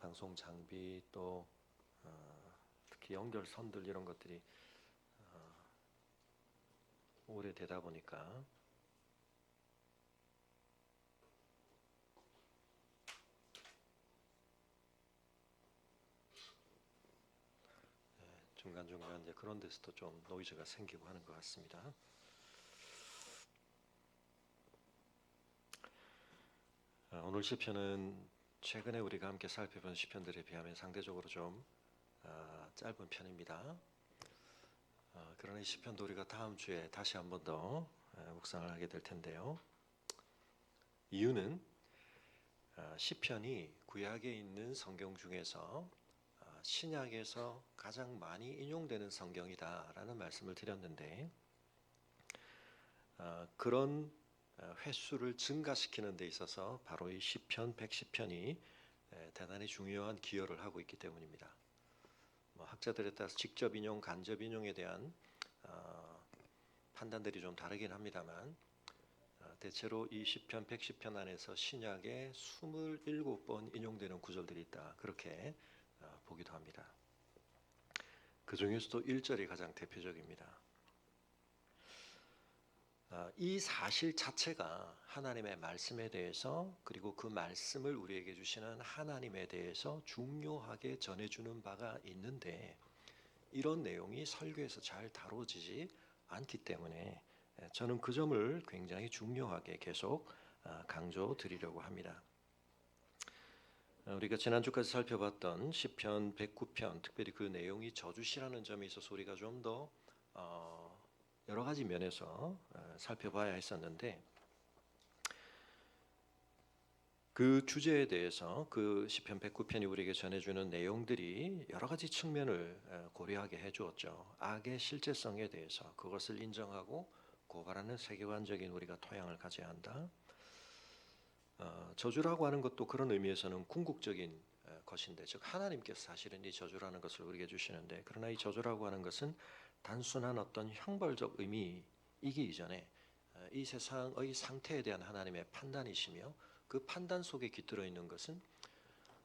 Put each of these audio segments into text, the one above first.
방송 장비 또 특히 연결선들 이런 것들이 오래되다 보니까 중간중간 이제 그런 데서도 좀 노이즈가 생기고 하는 것 같습니다. 오늘 시편은 최근에 우리가 함께 살펴본 시편들에 비하면 상대적으로 좀 짧은 편입니다. 그러나 이 시편도 우리가 다음 주에 다시 한 번 더 묵상을 하게 될 텐데요. 이유는 시편이 구약에 있는 성경 중에서 신약에서 가장 많이 인용되는 성경이다라는 말씀을 드렸는데 그런 횟수를 증가시키는 데 있어서 바로 이 시편 110편이 대단히 중요한 기여를 하고 있기 때문입니다. 학자들에 따라서 직접 인용, 간접 인용에 대한 판단들이 좀 다르긴 합니다만 대체로 이 시편 110편 안에서 신약에 27번 인용되는 구절들이 있다. 그렇게 보기도 합니다. 그 중에서도 1절이 가장 대표적입니다. 이 사실 자체가 하나님의 말씀에 대해서 그리고 그 말씀을 우리에게 주시는 하나님에 대해서 중요하게 전해주는 바가 있는데 이런 내용이 설교에서 잘 다뤄지지 않기 때문에 저는 그 점을 굉장히 중요하게 계속 강조드리려고 합니다. 우리가 지난주까지 살펴봤던 시편 109편 특별히 그 내용이 저주시라는 점에 있어서 우리가 좀 더 여러 가지 면에서 살펴봐야 했었는데 그 주제에 대해서 그 시편 109편이 우리에게 전해주는 내용들이 여러 가지 측면을 고려하게 해주었죠. 악의 실제성에 대해서 그것을 인정하고 고발하는 세계관적인 우리가 토양을 가져야 한다. 저주라고 하는 것도 그런 의미에서는 궁극적인 것인데 즉 하나님께서 사실은 이 저주라는 것을 우리에게 주시는데 그러나 이 저주라고 하는 것은 단순한 어떤 형벌적 의미이기 이전에 이 세상의 상태에 대한 하나님의 판단이시며 그 판단 속에 깃들어 있는 것은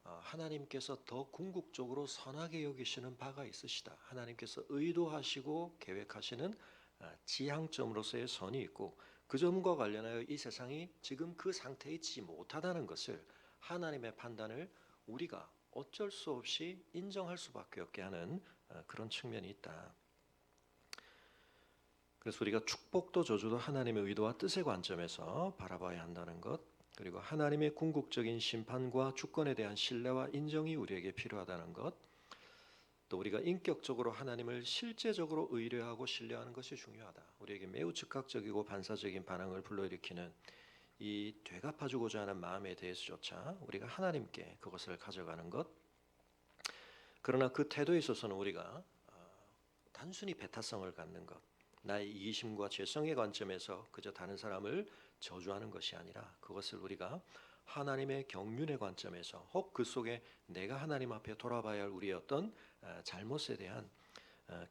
하나님께서 더 궁극적으로 선하게 여기시는 바가 있으시다. 하나님께서 의도하시고 계획하시는 지향점으로서의 선이 있고 그 점과 관련하여 이 세상이 지금 그 상태에 있지 못하다는 것을 하나님의 판단을 우리가 어쩔 수 없이 인정할 수밖에 없게 하는 그런 측면이 있다. 그래서 우리가 축복도 저주도 하나님의 의도와 뜻의 관점에서 바라봐야 한다는 것, 그리고 하나님의 궁극적인 심판과 주권에 대한 신뢰와 인정이 우리에게 필요하다는 것, 또 우리가 인격적으로 하나님을 실제적으로 의뢰하고 신뢰하는 것이 중요하다. 우리에게 매우 즉각적이고 반사적인 반응을 불러일으키는 이 되갚아주고자 하는 마음에 대해서조차 우리가 하나님께 그것을 가져가는 것, 그러나 그 태도에 있어서는 우리가 단순히 배타성을 갖는 것, 나의 이기심과 죄성의 관점에서 그저 다른 사람을 저주하는 것이 아니라 그것을 우리가 하나님의 경륜의 관점에서 혹 그 속에 내가 하나님 앞에 돌아봐야 할 우리의 어떤 잘못에 대한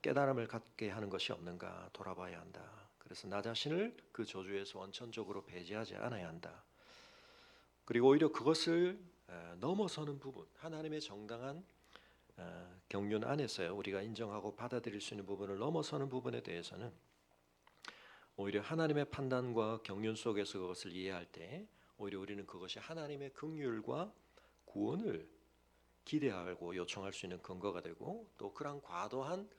깨달음을 갖게 하는 것이 없는가 돌아봐야 한다. 그래서 나 자신을 그 저주에서 원천적으로 배제하지 않아야 한다. 그리고 오히려 그것을 넘어서는 부분, 하나님의 정당한 경륜 안에서요 우리가 인정하고 받아들일 수 있는 부분을 넘어서는 부분에 대해서는 오히려 하나님의 판단과 경륜 속에서 그것을 이해할 때 오히려 우리는 그것이 하나님의 긍휼과 구원을 기대하고 요청할 수 있는 근거가 되고 또 그런 과도한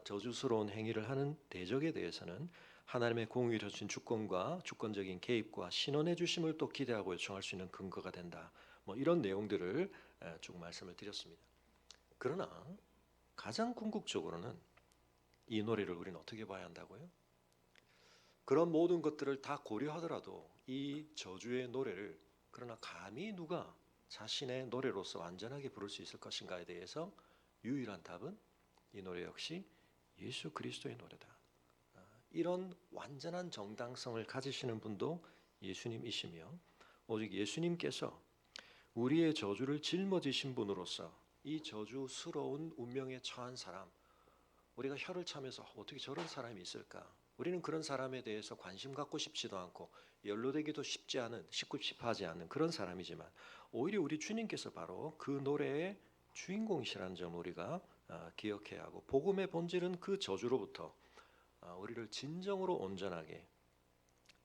저주스러운 행위를 하는 대적에 대해서는 하나님의 공의로우신 주권과 주권적인 개입과 신원해 주심을 또 기대하고 요청할 수 있는 근거가 된다. 이런 내용들을 쭉 말씀을 드렸습니다. 그러나 가장 궁극적으로는 이 노래를 우리는 어떻게 봐야 한다고요? 그런 모든 것들을 다 고려하더라도 이 저주의 노래를 그러나 감히 누가 자신의 노래로서 완전하게 부를 수 있을 것인가에 대해서 유일한 답은 이 노래 역시 예수 그리스도의 노래다. 이런 완전한 정당성을 가지시는 분도 예수님이시며 오직 예수님께서 우리의 저주를 짊어지신 분으로서 이 저주스러운 운명에 처한 사람 우리가 혀를 차면서 어떻게 저런 사람이 있을까 우리는 그런 사람에 대해서 관심 갖고 싶지도 않고 연루되기도 쉽지 않은 쉽하지 않은 그런 사람이지만 오히려 우리 주님께서 바로 그 노래의 주인공이시라는 점을 우리가 기억해야 하고 복음의 본질은 그 저주로부터 우리를 진정으로 온전하게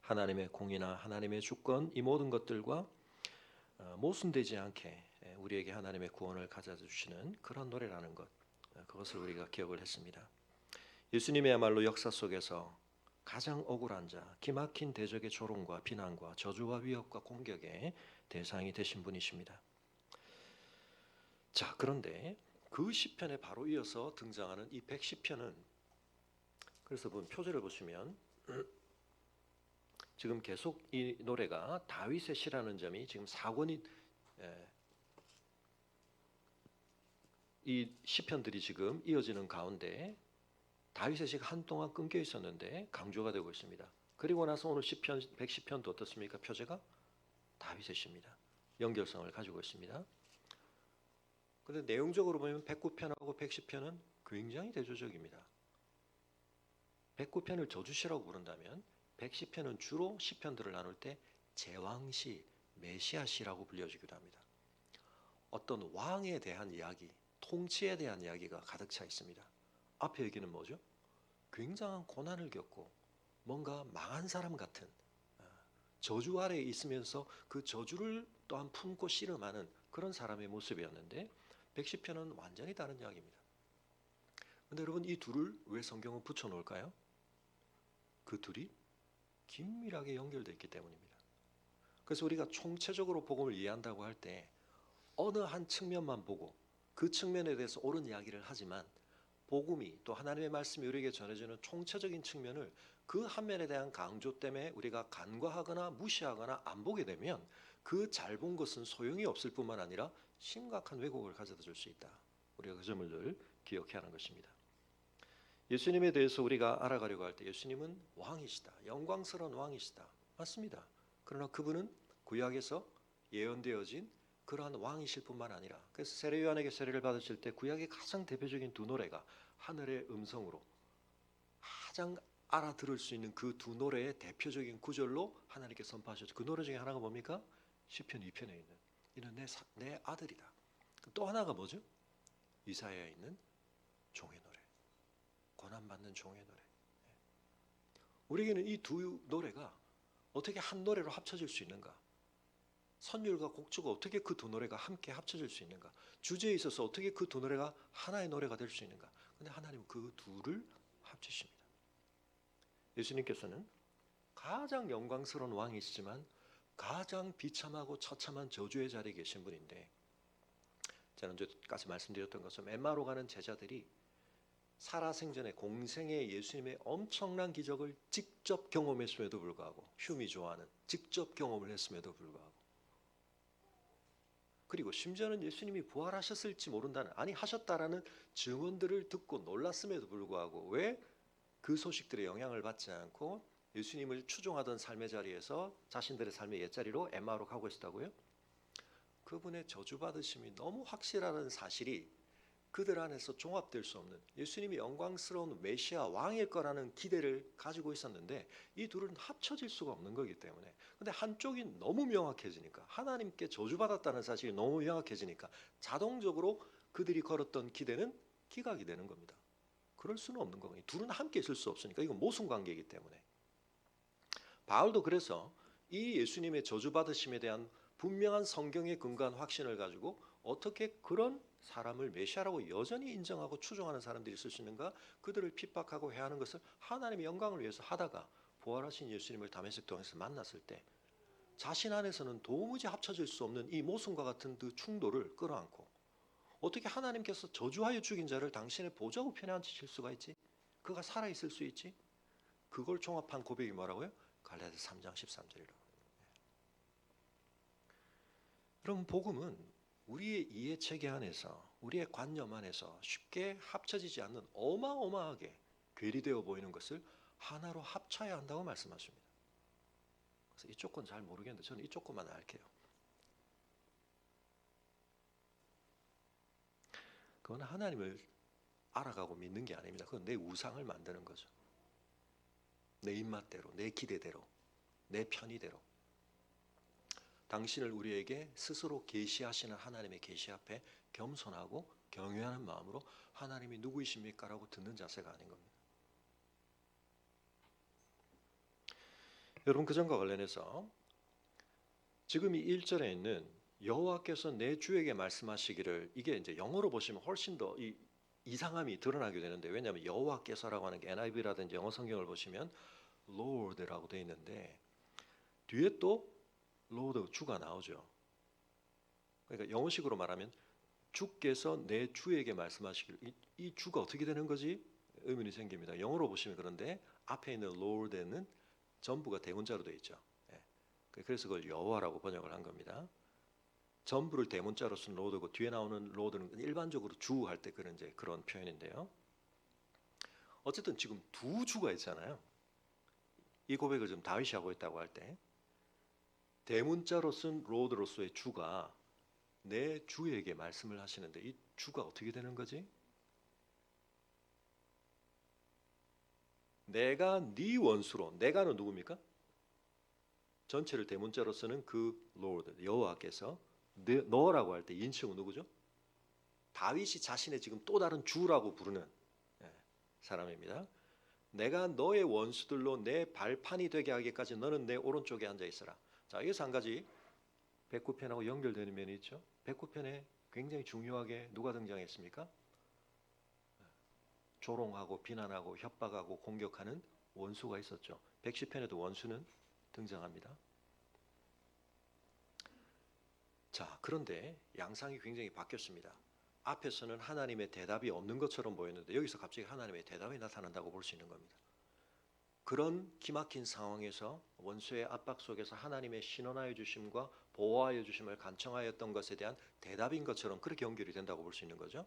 하나님의 공의나 하나님의 주권 이 모든 것들과 모순되지 않게 우리에게 하나님의 구원을 가져다 주시는 그런 노래라는 것 그것을 우리가 기억을 했습니다. 예수님이야말로 역사 속에서 가장 억울한 자, 기막힌 대적의 조롱과 비난과 저주와 위협과 공격의 대상이 되신 분이십니다. 자, 그런데 그 시편에 바로 이어서 등장하는 이 110편은 그래서 표제를 보시면 지금 계속 이 노래가 다윗의 시라는 점이 지금 4권이 이 시편들이 지금 이어지는 가운데 다윗의 시가 한동안 끊겨 있었는데 강조가 되고 있습니다. 그리고 나서 오늘 시편 110편도 어떻습니까? 표제가 다윗의 시입니다. 연결성을 가지고 있습니다. 그런데 내용적으로 보면 109편하고 110편은 굉장히 대조적입니다. 109편을 저주시라고 부른다면 110편은 주로 시편들을 나눌 때 제왕시, 메시아시라고 불려지기도 합니다. 어떤 왕에 대한 이야기, 통치에 대한 이야기가 가득 차 있습니다. 앞에 얘기는 뭐죠? 굉장한 고난을 겪고 뭔가 망한 사람 같은 저주 아래에 있으면서 그 저주를 또한 품고 씨름하는 그런 사람의 모습이었는데 110편은 완전히 다른 이야기입니다. 그런데 여러분 이 둘을 왜 성경은 붙여놓을까요? 그 둘이 긴밀하게 연결되어 있기 때문입니다. 그래서 우리가 총체적으로 복음을 이해한다고 할 때 어느 한 측면만 보고 그 측면에 대해서 옳은 이야기를 하지만 복음이 또 하나님의 말씀이 우리에게 전해주는 총체적인 측면을 그 한 면에 대한 강조 때문에 우리가 간과하거나 무시하거나 안 보게 되면 그 잘 본 것은 소용이 없을 뿐만 아니라 심각한 왜곡을 가져다 줄 수 있다. 우리가 그 점을 늘 기억해야 하는 것입니다. 예수님에 대해서 우리가 알아가려고 할 때 예수님은 왕이시다. 영광스러운 왕이시다. 맞습니다. 그러나 그분은 구약에서 예언되어진 그러한 왕이실 뿐만 아니라 그래서 세례요한에게 세례를 받으실 때 구약의 가장 대표적인 두 노래가 하늘의 음성으로 가장 알아들을 수 있는 그 두 노래의 대표적인 구절로 하나님께 선포하셨죠. 그 노래 중에 하나가 뭡니까? 시편 2편에 있는 이는 내 아들이다. 또 하나가 뭐죠? 이사야에 있는 종의 노래. 고난받는 종의 노래. 우리에게는 이 두 노래가 어떻게 한 노래로 합쳐질 수 있는가? 선율과 곡주가 어떻게 그 두 노래가 함께 합쳐질 수 있는가? 주제에 있어서 어떻게 그 두 노래가 하나의 노래가 될 수 있는가? 근데 하나님은 그 둘을 합치십니다. 예수님께서는 가장 영광스러운 왕이시지만 가장 비참하고 처참한 저주의 자리에 계신 분인데 지난주까지 말씀드렸던 것처럼 엠마오로 가는 제자들이 살아생전에 공생의 예수님의 엄청난 기적을 직접 경험했음에도 불구하고 흉이 좋아하는 직접 경험을 했음에도 불구하고 그리고 심지어는 예수님이 부활하셨을지 모른다는 아니 하셨다라는 증언들을 듣고 놀랐음에도 불구하고 왜 그 소식들의 영향을 받지 않고 예수님을 추종하던 삶의 자리에서 자신들의 삶의 옛자리로 엠마오로 가고 있었다고요? 그분의 저주받으심이 너무 확실하다는 사실이 그들 안에서 종합될 수 없는 예수님이 영광스러운 메시아 왕일 거라는 기대를 가지고 있었는데 이 둘은 합쳐질 수가 없는 거기 때문에 근데 한쪽이 너무 명확해지니까 하나님께 저주받았다는 사실이 너무 명확해지니까 자동적으로 그들이 걸었던 기대는 기각이 되는 겁니다. 그럴 수는 없는 거예요. 둘은 함께 있을 수 없으니까 이건 모순관계이기 때문에 바울도 그래서 이 예수님의 저주받으심에 대한 분명한 성경에 근거한 확신을 가지고 어떻게 그런 사람을 메시아라고 여전히 인정하고 추종하는 사람들이 있을 수 있는가? 그들을 핍박하고 해하는 것을 하나님의 영광을 위해서 하다가 부활하신 예수님을 다메섹 동에서 만났을 때 자신 안에서는 도무지 합쳐질 수 없는 이 모순과 같은 그 충돌을 끌어안고 어떻게 하나님께서 저주하여 죽인 자를 당신의 보좌 우편에 앉히실 수가 있지? 그가 살아있을 수 있지? 그걸 종합한 고백이 뭐라고요? 갈라디아서 3장 13절이라고. 여러분 복음은 우리의 이해 체계 안에서 우리의 관념 안에서 쉽게 합쳐지지 않는 어마어마하게 괴리되어 보이는 것을 하나로 합쳐야 한다고 말씀하십니다. 그래서 이쪽 건 잘 모르겠는데 저는 이쪽 것만 알게요. 그건 하나님을 알아가고 믿는 게 아닙니다. 그건 내 우상을 만드는 거죠. 내 입맛대로, 내 기대대로, 내 편의대로 당신을 우리에게 스스로 계시하시는 하나님의 계시 앞에 겸손하고 경외하는 마음으로 하나님이 누구이십니까? 라고 듣는 자세가 아닌 겁니다. 여러분, 그 점과 관련해서 지금 이 1절에 있는 여호와께서 내 주에게 말씀하시기를, 이게 이제 영어로 보시면 훨씬 더 이상함이 드러나게 되는데, 왜냐하면 여호와께서라고 하는 게 NIV라든지 영어 성경을 보시면 Lord라고 되어 있는데 뒤에 또 Lord 주가 나오죠. 그러니까 영어식으로 말하면 주께서 내 주에게 말씀하시길, 이 주가 어떻게 되는 거지? 의문이 생깁니다. 영어로 보시면 그런데 앞에 있는 Lord에는 전부가 대문자로 되어 있죠. 그래서 그걸 여호와라고 번역을 한 겁니다. 전부를 대문자로 쓴 로드고 뒤에 나오는 로드는 일반적으로 주 할 때 그런 이제 그런 표현인데요. 어쨌든 지금 두 주가 있잖아요. 이 고백을 지금 다윗이 하고 있다고 할 때 대문자로 쓴 로드로서의 주가 내 주에게 말씀을 하시는데 이 주가 어떻게 되는 거지? 내가 네 원수로, 내가는 누굽니까? 전체를 대문자로 쓰는 그 Lord, 여호와께서 너라고 할 때 인칭은 누구죠? 다윗이 자신의 지금 또 다른 주라고 부르는 사람입니다. 내가 너의 원수들로 내 발판이 되게 하기까지 너는 내 오른쪽에 앉아 있어라. 자, 여기서 한 가지 백구편하고 연결되는 면이 있죠. 백구편에 굉장히 중요하게 누가 등장했습니까? 조롱하고 비난하고 협박하고 공격하는 원수가 있었죠. 백시편에도 원수는 등장합니다. 자, 그런데 양상이 굉장히 바뀌었습니다. 앞에서는 하나님의 대답이 없는 것처럼 보였는데 여기서 갑자기 하나님의 대답이 나타난다고 볼 수 있는 겁니다. 그런 기막힌 상황에서 원수의 압박 속에서 하나님의 신원하여 주심과 보호하여 주심을 간청하였던 것에 대한 대답인 것처럼 그렇게 연결이 된다고 볼 수 있는 거죠.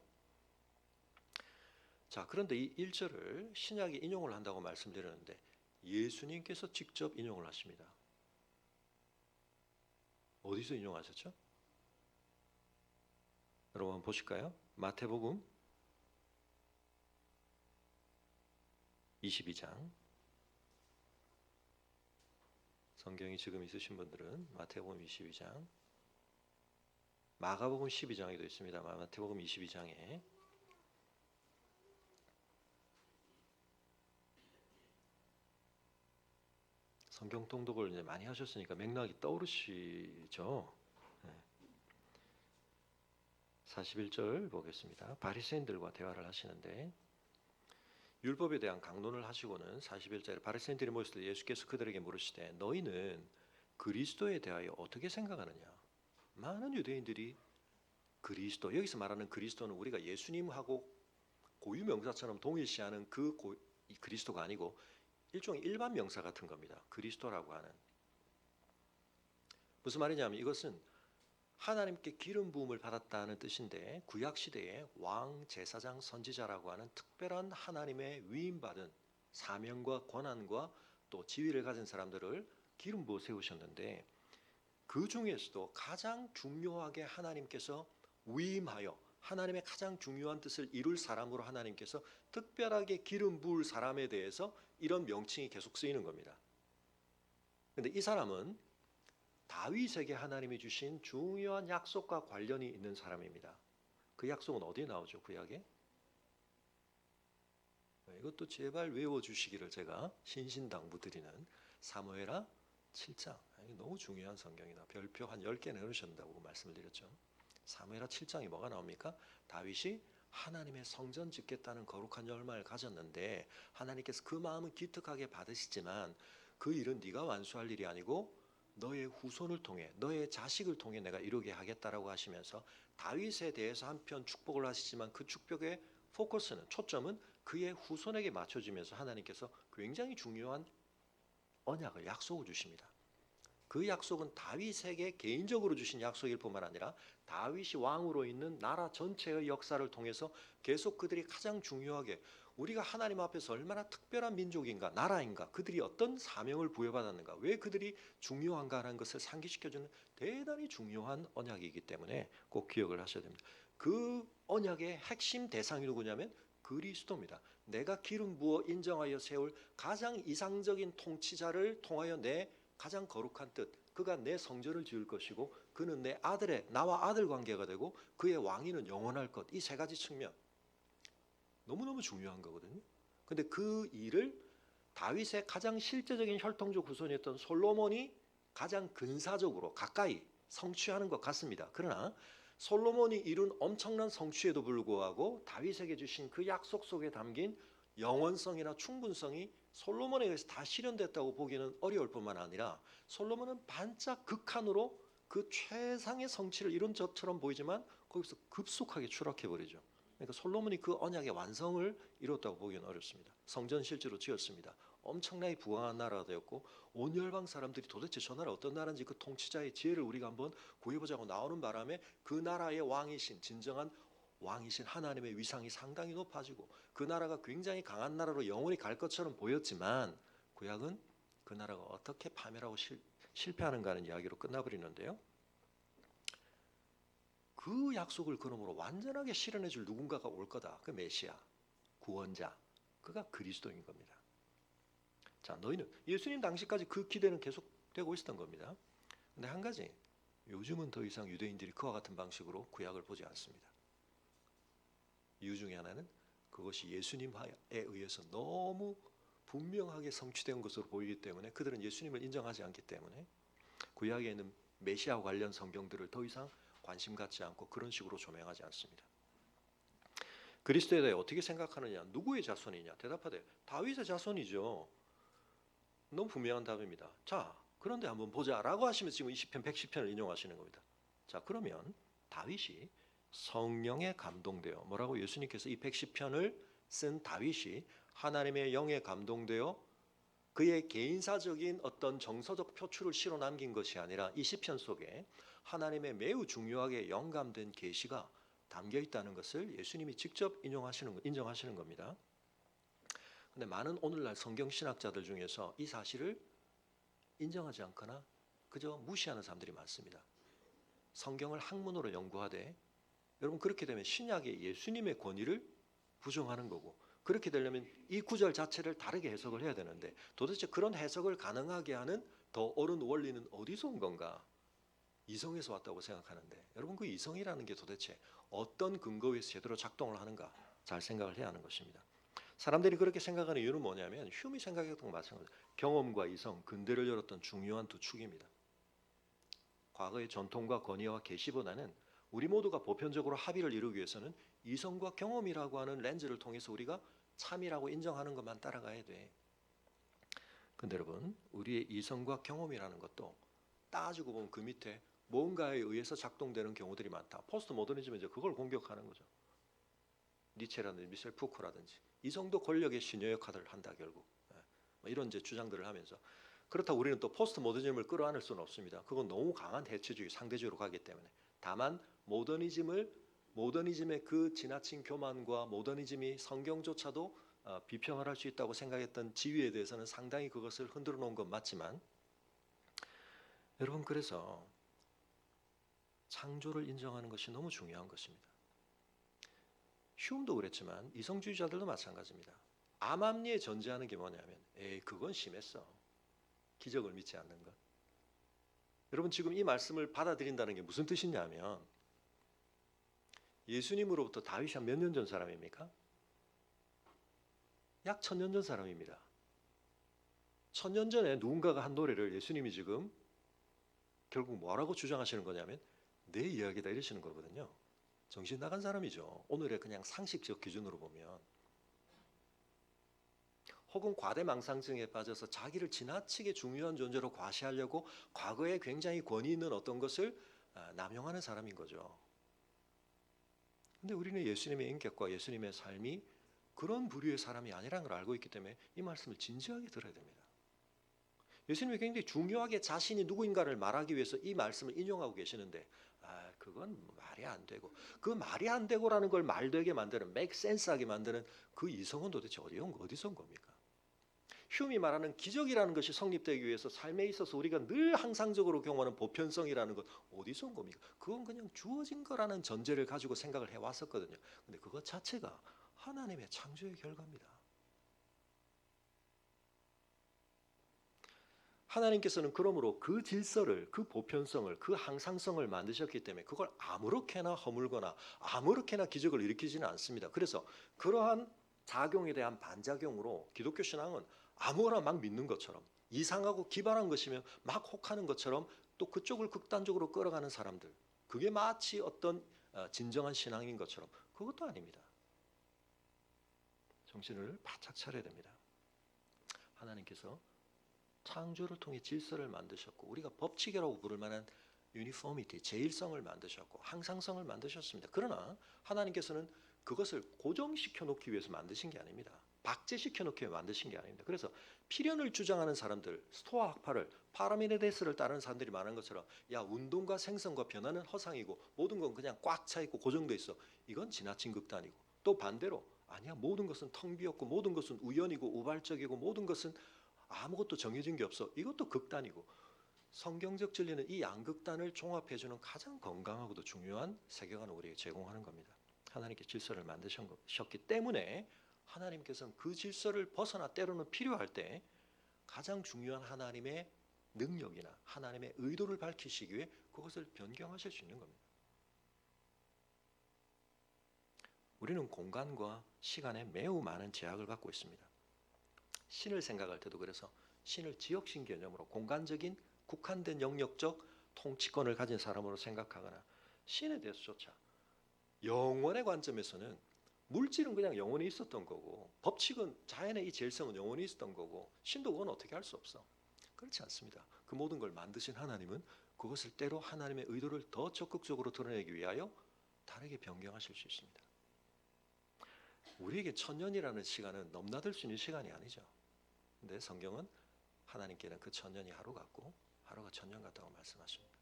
자, 그런데 이 1절을 신약이 인용을 한다고 말씀드렸는데 예수님께서 직접 인용을 하십니다. 어디서 인용하셨죠? 여러분 보실까요? 마태복음 22장. 성경이 지금 있으신 분들은 마태복음 22장, 마가복음 12장에도 있습니다. 마태복음 22장에 성경 통독을 이제 많이 하셨으니까 맥락이 떠오르시죠? 41절 보겠습니다. 바리새인들과 대화를 하시는데 율법에 대한 강론을 하시고는 41절에 바리새인들이 모였을 때 예수께서 그들에게 물으시되 너희는 그리스도에 대하여 어떻게 생각하느냐? 많은 유대인들이 그리스도, 여기서 말하는 그리스도는 우리가 예수님하고 고유명사처럼 동일시하는 이 그리스도가 아니고 일종의 일반 명사 같은 겁니다. 그리스도라고 하는. 무슨 말이냐면 이것은 하나님께 기름 부음을 받았다는 뜻인데 구약 시대에 왕, 제사장, 선지자라고 하는 특별한 하나님의 위임받은 사명과 권한과 또 지위를 가진 사람들을 기름 부어 세우셨는데 그 중에서도 가장 중요하게 하나님께서 위임하여 하나님의 가장 중요한 뜻을 이룰 사람으로 하나님께서 특별하게 기름 부을 사람에 대해서 이런 명칭이 계속 쓰이는 겁니다. 그런데 이 사람은 다윗에게 하나님이 주신 중요한 약속과 관련이 있는 사람입니다. 그 약속은 어디에 나오죠? 구약에? 이것도 제발 외워주시기를 제가 신신당부드리는 사무엘하 7장. 너무 중요한 성경이다. 별표 한 10개 내놓으신다고 말씀을 드렸죠. 사무엘하 7장이 뭐가 나옵니까? 다윗이 하나님의 성전 짓겠다는 거룩한 열망을 가졌는데 하나님께서 그 마음은 기특하게 받으시지만 그 일은 네가 완수할 일이 아니고 너의 후손을 통해 너의 자식을 통해 내가 이루게 하겠다라고 하시면서 다윗에 대해서 한편 축복을 하시지만 그 축복의 포커스는 초점은 그의 후손에게 맞춰지면서 하나님께서 굉장히 중요한 언약을 약속을 주십니다. 그 약속은 다윗에게 개인적으로 주신 약속일 뿐만 아니라 다윗이 왕으로 있는 나라 전체의 역사를 통해서 계속 그들이 가장 중요하게 우리가 하나님 앞에서 얼마나 특별한 민족인가 나라인가 그들이 어떤 사명을 부여받았는가 왜 그들이 중요한가라는 것을 상기시켜주는 대단히 중요한 언약이기 때문에 꼭 기억을 하셔야 됩니다. 그 언약의 핵심 대상이 누구냐면 그리스도입니다. 내가 기름 부어 인정하여 세울 가장 이상적인 통치자를 통하여 내 가장 거룩한 뜻, 그가 내 성전을 지을 것이고 그는 내 아들의 나와 아들 관계가 되고 그의 왕위는 영원할 것. 이 세 가지 측면 너무너무 중요한 거거든요. 근데 그 일을 다윗의 가장 실제적인 혈통적 후손이었던 솔로몬이 가장 근사적으로 가까이 성취하는 것 같습니다. 그러나 솔로몬이 이룬 엄청난 성취에도 불구하고 다윗에게 주신 그 약속 속에 담긴 영원성이나 충분성이 솔로몬에 의해서 다 실현됐다고 보기는 어려울 뿐만 아니라 솔로몬은 반짝 극한으로 그 최상의 성취를 이룬 것처럼 보이지만 거기서 급속하게 추락해버리죠. 그러니까 솔로몬이 그 언약의 완성을 이뤘다고 보기는 어렵습니다. 성전 실제로 지었습니다. 엄청나게 부강한 나라가 되었고 온 열방 사람들이 도대체 저 나라 어떤 나라인지 그 통치자의 지혜를 우리가 한번 구해보자고 나오는 바람에 그 나라의 왕이신 진정한 왕이신 하나님의 위상이 상당히 높아지고 그 나라가 굉장히 강한 나라로 영원히 갈 것처럼 보였지만 구약은 그 나라가 어떻게 파멸하고 실패하는가 하는 이야기로 끝나버리는데요. 그 약속을 그러므로 완전하게 실현해 줄 누군가가 올 거다. 그 메시아, 구원자, 그가 그리스도인 겁니다. 자, 너희는 예수님 당시까지 그 기대는 계속되고 있었던 겁니다. 근데 한 가지, 요즘은 더 이상 유대인들이 그와 같은 방식으로 구약을 보지 않습니다. 이유 중에 하나는 그것이 예수님에 의해서 너무 분명하게 성취된 것으로 보이기 때문에 그들은 예수님을 인정하지 않기 때문에 구약에 있는 메시아 관련 성경들을 더 이상 관심 갖지 않고 그런 식으로 조명하지 않습니다. 그리스도에 대해 어떻게 생각하느냐? 누구의 자손이냐? 대답하되 다윗의 자손이죠. 너무 분명한 답입니다. 자, 그런데 한번 보자라고 하시면서 지금 20편 110편을 인용하시는 겁니다. 자, 그러면 다윗이 성령에 감동되어 뭐라고 예수님께서 이 110편을 쓴 다윗이 하나님의 영에 감동되어 그의 개인사적인 어떤 정서적 표출을 실어 남긴 것이 아니라 이 시편 속에 하나님의 매우 중요하게 영감된 계시가 담겨 있다는 것을 예수님이 직접 인정하시는 겁니다. 근데 많은 오늘날 성경 신학자들 중에서 이 사실을 인정하지 않거나 그저 무시하는 사람들이 많습니다. 성경을 학문으로 연구하되 여러분 그렇게 되면 신약의 예수님의 권위를 부정하는 거고 그렇게 되려면 이 구절 자체를 다르게 해석을 해야 되는데 도대체 그런 해석을 가능하게 하는 더 옳은 원리는 어디서 온 건가? 이성에서 왔다고 생각하는데 여러분 그 이성이라는 게 도대체 어떤 근거에서 제대로 작동을 하는가 잘 생각을 해야 하는 것입니다. 사람들이 그렇게 생각하는 이유는 뭐냐면 흉이 생각했던 것 마찬가지입니다. 경험과 이성, 근대를 열었던 중요한 두 축입니다. 과거의 전통과 권위와 계시보다는 우리 모두가 보편적으로 합의를 이루기 위해서는 이성과 경험이라고 하는 렌즈를 통해서 우리가 참이라고 인정하는 것만 따라가야 돼. 근데 여러분 우리의 이성과 경험이라는 것도 따지고 보면 그 밑에 뭔가에 의해서 작동되는 경우들이 많다. 포스트 모더니즘은 이제 그걸 공격하는 거죠. 니체라든지 미셸 푸코라든지 이성도 권력의 신여 역할을 한다 결국. 뭐 이런 이제 주장들을 하면서 그렇다고 우리는 또 포스트 모더니즘을 끌어안을 수는 없습니다. 그건 너무 강한 해체주의, 상대주의로 가기 때문에. 다만 모더니즘의 그 지나친 교만과 모더니즘이 성경조차도 비평을 할 수 있다고 생각했던 지위에 대해서는 상당히 그것을 흔들어 놓은 건 맞지만 여러분 그래서 창조를 인정하는 것이 너무 중요한 것입니다. 휴움도 그랬지만 이성주의자들도 마찬가지입니다. 암암리에 전제하는 게 뭐냐면 그건 심했어. 기적을 믿지 않는 것. 여러분 지금 이 말씀을 받아들인다는 게 무슨 뜻이냐면 예수님으로부터 다윗이 한 몇 년 전 사람입니까? 약 1000년 전 사람입니다. 1000년 전에 누군가가 한 노래를 예수님이 지금 결국 뭐라고 주장하시는 거냐면 내 이야기다 이러시는 거거든요. 정신 나간 사람이죠. 오늘의 그냥 상식적 기준으로 보면. 혹은 과대망상증에 빠져서 자기를 지나치게 중요한 존재로 과시하려고 과거에 굉장히 권위 있는 어떤 것을 남용하는 사람인 거죠. 근데 우리는 예수님의 인격과 예수님의 삶이 그런 부류의 사람이 아니라는 걸 알고 있기 때문에 이 말씀을 진지하게 들어야 됩니다. 예수님이 굉장히 중요하게 자신이 누구인가를 말하기 위해서 이 말씀을 인용하고 계시는데 그건 말이 안 되고 그 말이 안 되고라는 걸 말되게 만드는 make sense하게 만드는 그 이성은 도대체 어디서 온 겁니까? 흉이 말하는 기적이라는 것이 성립되기 위해서 삶에 있어서 우리가 늘 항상적으로 경험하는 보편성이라는 것 어디서 온 겁니까? 그건 그냥 주어진 거라는 전제를 가지고 생각을 해왔었거든요. 근데 그것 자체가 하나님의 창조의 결과입니다. 하나님께서는 그러므로 그 질서를, 그 보편성을, 그 항상성을 만드셨기 때문에 그걸 아무렇게나 허물거나 아무렇게나 기적을 일으키지는 않습니다. 그래서 그러한 작용에 대한 반작용으로 기독교 신앙은 아무거나 막 믿는 것처럼, 이상하고 기발한 것이면 막 혹하는 것처럼 또 그쪽을 극단적으로 끌어가는 사람들, 그게 마치 어떤 진정한 신앙인 것처럼, 그것도 아닙니다. 정신을 바짝 차려야 됩니다. 하나님께서 창조를 통해 질서를 만드셨고, 우리가 법칙이라고 부를 만한 유니포미티, 제일성을 만드셨고 항상성을 만드셨습니다. 그러나 하나님께서는 그것을 고정시켜 놓기 위해서 만드신 게 아닙니다. 박제시켜 놓기 위해 만드신 게 아닙니다. 그래서 필연을 주장하는 사람들, 스토아 학파를, 파라미네데스를 따르는 사람들이 말하는 것처럼, 야, 운동과 생성과 변화는 허상이고 모든 건 그냥 꽉 차 있고 고정돼 있어, 이건 지나친 극단이고, 또 반대로 아니야, 모든 것은 텅 비었고 모든 것은 우연이고 우발적이고 모든 것은 아무것도 정해진 게 없어, 이것도 극단이고, 성경적 진리는 이 양극단을 종합해주는 가장 건강하고도 중요한 세계관을 우리에게 제공하는 겁니다. 하나님께 질서를 만드셨기 때문에 하나님께서는 그 질서를 벗어나 때로는 필요할 때 가장 중요한 하나님의 능력이나 하나님의 의도를 밝히시기 위해 그것을 변경하실 수 있는 겁니다. 우리는 공간과 시간에 매우 많은 제약을 받고 있습니다. 신을 생각할 때도 그래서 신을 지역신 개념으로 공간적인 국한된 영역적 통치권을 가진 사람으로 생각하거나, 신에 대해서조차 영원의 관점에서는 물질은 그냥 영원히 있었던 거고, 법칙은, 자연의 이 제일성은 영원히 있었던 거고, 신도 그건 어떻게 할 수 없어. 그렇지 않습니다. 그 모든 걸 만드신 하나님은 그것을 때로 하나님의 의도를 더 적극적으로 드러내기 위하여 다르게 변경하실 수 있습니다. 우리에게 천년이라는 시간은 넘나들 수 있는 시간이 아니죠. 근데 성경은 하나님께는 그 천년이 하루 같고 하루가 천년 같다고 말씀하십니다.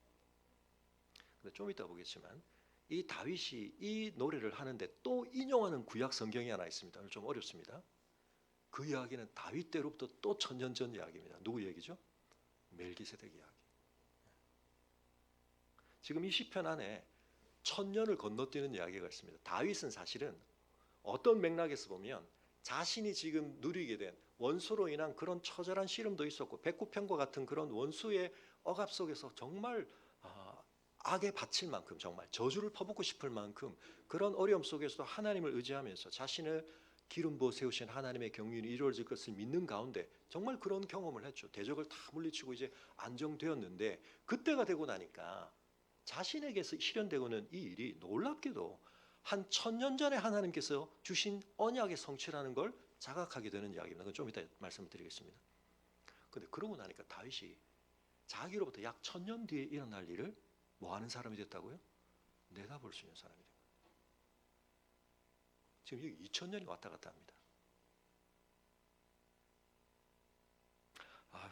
근데 좀 이따 보겠지만 이 다윗이 이 노래를 하는데 또 인용하는 구약 성경이 하나 있습니다. 오늘 좀 어렵습니다. 그 이야기는 다윗 때로부터 또 천년 전 이야기입니다. 누구 얘기죠? 멜기세덱 이야기. 지금 이 시편 안에 천년을 건너뛰는 이야기가 있습니다. 다윗은 사실은 어떤 맥락에서 보면 자신이 지금 누리게 된 원수로 인한 그런 처절한 시름도 있었고, 백구편과 같은 그런 원수의 억압 속에서 정말 악에 바칠 만큼, 정말 저주를 퍼붓고 싶을 만큼 그런 어려움 속에서도 하나님을 의지하면서 자신을 기름 부어 세우신 하나님의 경륜이 이루어질 것을 믿는 가운데 정말 그런 경험을 했죠. 대적을 다 물리치고 이제 안정되었는데, 그때가 되고 나니까 자신에게서 실현되고는 이 일이 놀랍게도 한 천년 전에 하나님께서 주신 언약의 성취라는 걸 자각하게 되는 이야기입니다. 그건 좀 이따 말씀을 드리겠습니다. 그런데 그러고 나니까 다윗이 자기로부터 약 천년 뒤에 일어날 일을 뭐 하는 사람이 됐다고요? 내다볼 수 있는 사람이 된 거예요. 지금 여기 2000년이 왔다 갔다 합니다.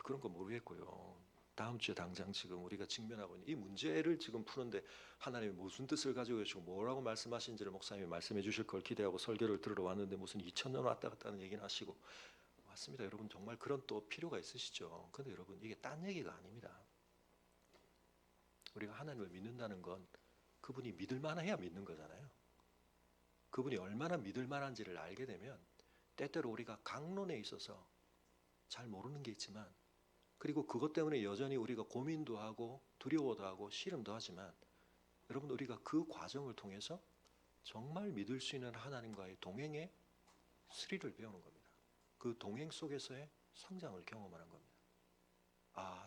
그런 거 모르겠고요. 다음 주에 당장 지금 우리가 직면하고 있는 이 문제를 지금 푸는데 하나님이 무슨 뜻을 가지고 계시고 뭐라고 말씀하신지를 목사님이 말씀해 주실 걸 기대하고 설교를 들으러 왔는데 무슨 2000년 왔다 갔다 하는 얘기는 하시고, 맞습니다. 여러분 정말 그런 또 필요가 있으시죠. 근데 여러분 이게 딴 얘기가 아닙니다. 우리가 하나님을 믿는다는 건 그분이 믿을 만해야 믿는 거잖아요. 그분이 얼마나 믿을 만한지를 알게 되면 때때로 우리가 강론에 있어서 잘 모르는 게 있지만, 그리고 그것 때문에 여전히 우리가 고민도 하고 두려워도 하고 씨름도 하지만, 여러분 우리가 그 과정을 통해서 정말 믿을 수 있는 하나님과의 동행의 스릴을 배우는 겁니다. 그 동행 속에서의 성장을 경험하는 겁니다.